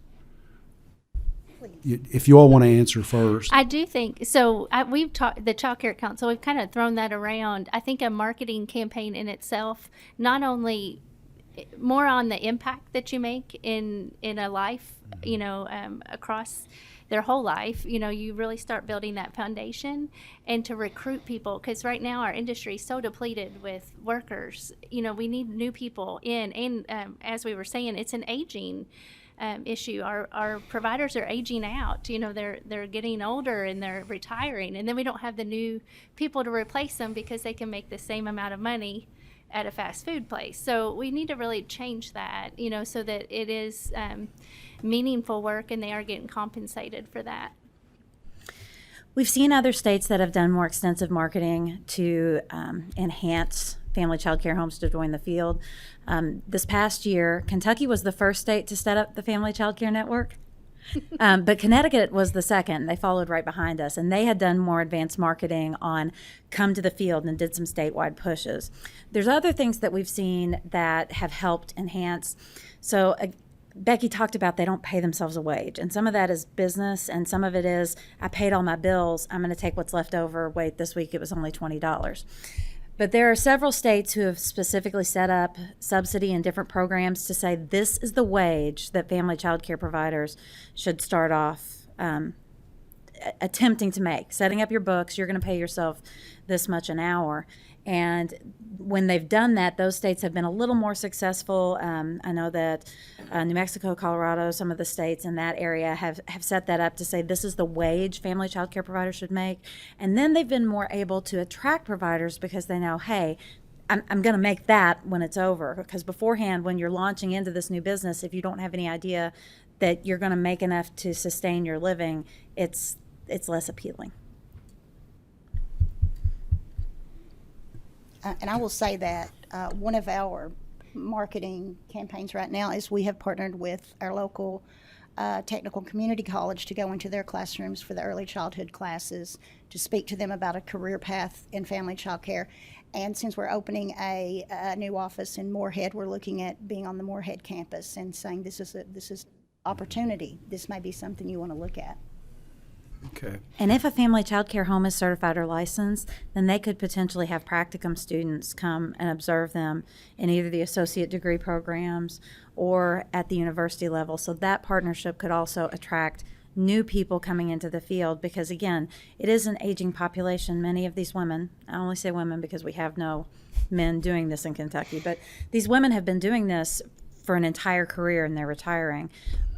If you all want to answer first. I do think so. We've talked the Child Care Council. We've kind of thrown that around. I think a marketing campaign in itself, not only more on the impact that you make in a life, you know, across their whole life. You know, you really start building that foundation, and to recruit people, because right now our industry is so depleted with workers. You know, we need new people in, and as we were saying, it's an aging issue. Our providers are aging out. You know, they're getting older and they're retiring, and then we don't have the new people to replace them because they can make the same amount of money at a fast food place. So we need to really change that, you know, so that it is meaningful work and they are getting compensated for that. We've seen other states that have done more extensive marketing to enhance family child care homes to join the field. This past year, Kentucky was the first state to set up the family child care network. But Connecticut was the second. They followed right behind us, and they had done more advanced marketing on come to the field and did some statewide pushes. There's other things that we've seen that have helped enhance. So Becky talked about they don't pay themselves a wage, and some of that is business, and some of it is I paid all my bills, I'm going to take what's left over. Wait, this week it was only $20. But there are several states who have specifically set up subsidy and different programs to say this is the wage that family child care providers should start off attempting to make. Setting up your books, you're going to pay yourself this much an hour. And when they've done that, those states have been a little more successful. I know that New Mexico, Colorado, some of the states in that area have set that up to say this is the wage family child care providers should make. And then they've been more able to attract providers because they know, hey, I'm going to make that when it's over. Because beforehand, when you're launching into this new business, if you don't have any idea that you're going to make enough to sustain your living, it's less appealing. And I will say that one of our marketing campaigns right now is we have partnered with our local technical community college to go into their classrooms for the early childhood classes to speak to them about a career path in family child care. And since we're opening a new office in Moorhead, we're looking at being on the Moorhead campus and saying this is opportunity. This may be something you want to look at. Okay. And if a family child care home is certified or licensed, then they could potentially have practicum students come and observe them in either the associate degree programs or at the university level. So that partnership could also attract new people coming into the field because, again, it is an aging population. Many of these women, I only say women because we have no men doing this in Kentucky, but these women have been doing this for an entire career and they're retiring.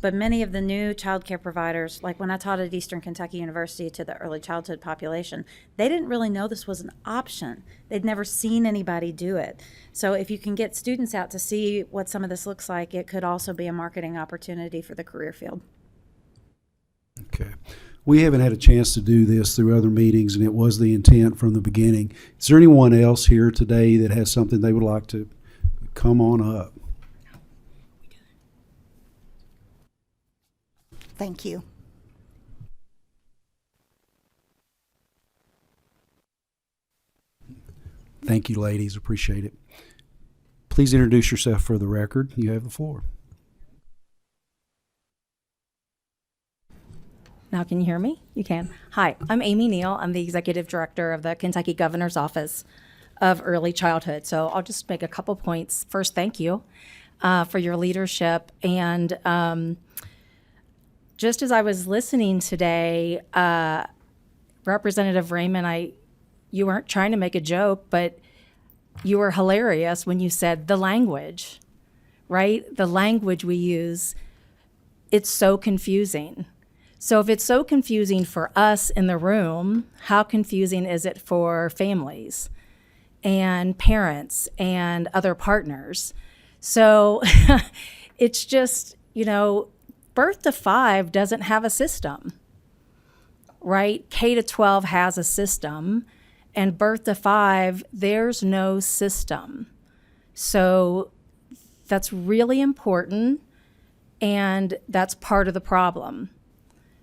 But many of the new child care providers, like when I taught at Eastern Kentucky University to the early childhood population, they didn't really know this was an option. They'd never seen anybody do it. So if you can get students out to see what some of this looks like, it could also be a marketing opportunity for the career field. Okay. We haven't had a chance to do this through other meetings, and it was the intent from the beginning. Is there anyone else here today that has something they would like to come on up? Thank you. Thank you, ladies. Appreciate it. Please introduce yourself for the record. You have the floor. Now can you hear me? You can. Hi, I'm Amy Neal. I'm the Executive Director of the Kentucky Governor's Office of Early Childhood. So I'll just make a couple points. First, thank you for your leadership. And just as I was listening today, Representative Raymond, you weren't trying to make a joke, but you were hilarious when you said the language, right? The language we use, it's so confusing. So if it's so confusing for us in the room, how confusing is it for families and parents and other partners? So it's just, birth to 5 doesn't have a system, right? K to 12 has a system, and birth to 5, there's no system. So that's really important, and that's part of the problem.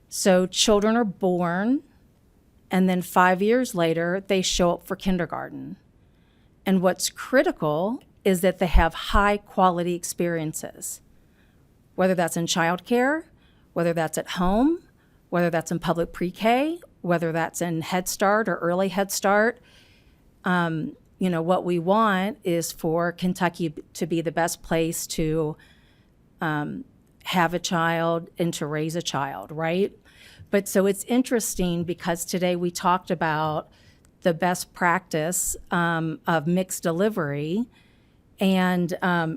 So children are born, and then 5 years later, they show up for kindergarten. And what's critical is that they have high quality experiences, whether that's in childcare, whether that's at home, whether that's in public pre-K, whether that's in Head Start or early Head Start. What we want is for Kentucky to be the best place to have a child and to raise a child, right? But so it's interesting because today we talked about the best practice of mixed delivery, and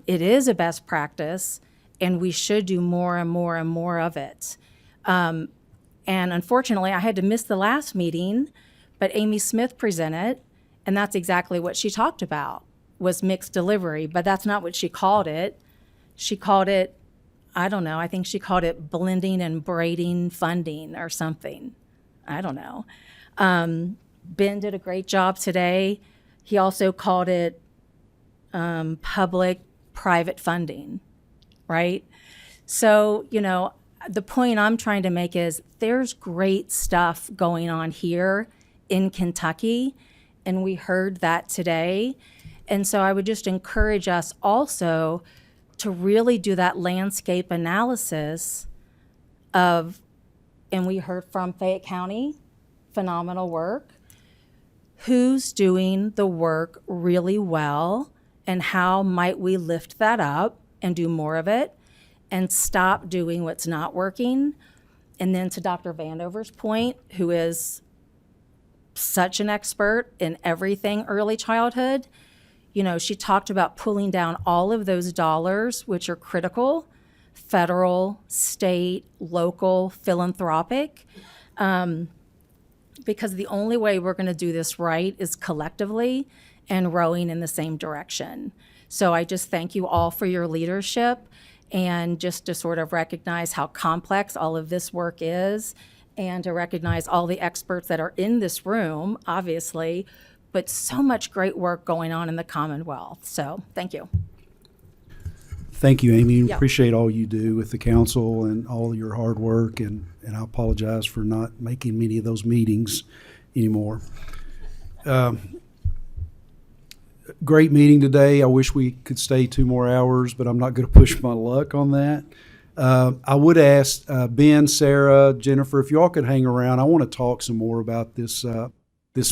it is a best practice, and we should do more and more and more of it. And unfortunately, I had to miss the last meeting, but Amy Smith presented, and that's exactly what she talked about, was mixed delivery, but that's not what she called it. She called it, I don't know, I think she called it blending and braiding funding or something. I don't know. Ben did a great job today. He also called it public-private funding, right? So, the point I'm trying to make is there's great stuff going on here in Kentucky, and we heard that today. And so I would just encourage us also to really do that landscape analysis of, and we heard from Fayette County, phenomenal work, who's doing the work really well, and how might we lift that up and do more of it and stop doing what's not working. And then to Dr. Vandover's point, who is such an expert in everything early childhood, she talked about pulling down all of those dollars, which are critical, federal, state, local, philanthropic, because the only way we're going to do this right is collectively and rowing in the same direction. So I just thank you all for your leadership, and just to sort of recognize how complex all of this work is, and to recognize all the experts that are in this room, obviously, but so much great work going on in the Commonwealth. So thank you. Thank you, Amy. Yeah. Appreciate all you do with the council and all your hard work, and I apologize for not making many of those meetings anymore. Great meeting today. I wish we could stay 2 more hours, but I'm not going to push my luck on that. I would ask Ben, Sarah, Jennifer, if you all could hang around. I want to talk some more about this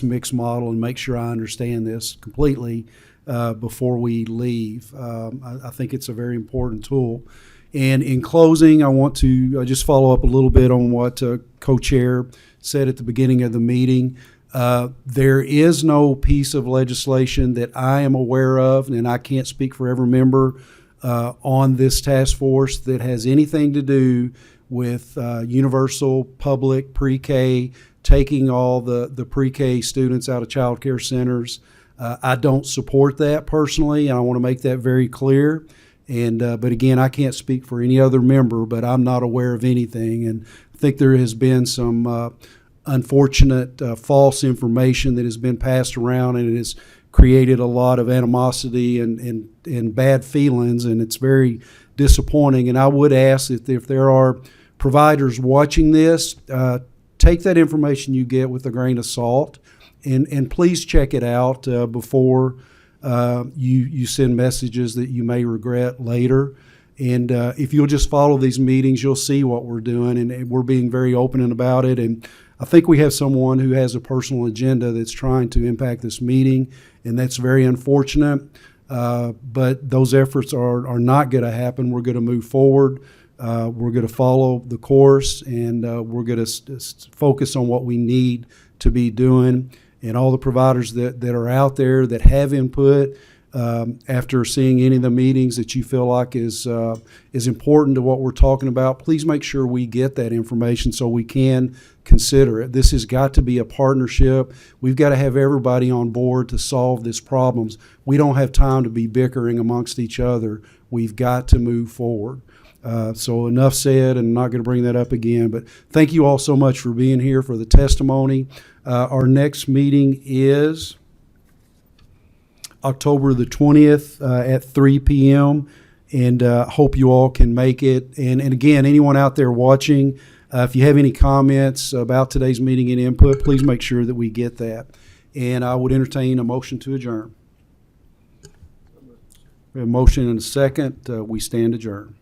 mixed model and make sure I understand this completely before we leave. I think it's a very important tool. And in closing, I want to just follow up a little bit on what co-chair said at the beginning of the meeting. There is no piece of legislation that I am aware of, and I can't speak for every member on this task force, that has anything to do with universal public pre-K, taking all the pre-K students out of child care centers. I don't support that personally, and I want to make that very clear. And but again, I can't speak for any other member, but I'm not aware of anything. And I think there has been some unfortunate false information that has been passed around, and it has created a lot of animosity and bad feelings, and it's very disappointing. And I would ask that if there are providers watching this, take that information you get with a grain of salt, and please check it out before you send messages that you may regret later. And if you'll just follow these meetings, you'll see what we're doing, and we're being very open about it. And I think we have someone who has a personal agenda that's trying to impact this meeting, and that's very unfortunate. But those efforts are not going to happen. We're going to move forward. We're going to follow the course, and we're going to focus on what we need to be doing. And all the providers that are out there that have input, after seeing any of the meetings that you feel like is important to what we're talking about, please make sure we get that information so we can consider it. This has got to be a partnership. We've got to have everybody on board to solve these problems. We don't have time to be bickering amongst each other. We've got to move forward. So enough said, and I'm not going to bring that up again, but thank you all so much for being here for the testimony. Our next meeting is October the 20th at 3 p.m., and hope you all can make it. And again, anyone out there watching, if you have any comments about today's meeting and input, please make sure that we get that. And I would entertain a motion to adjourn. We have a motion and a second. We stand adjourned.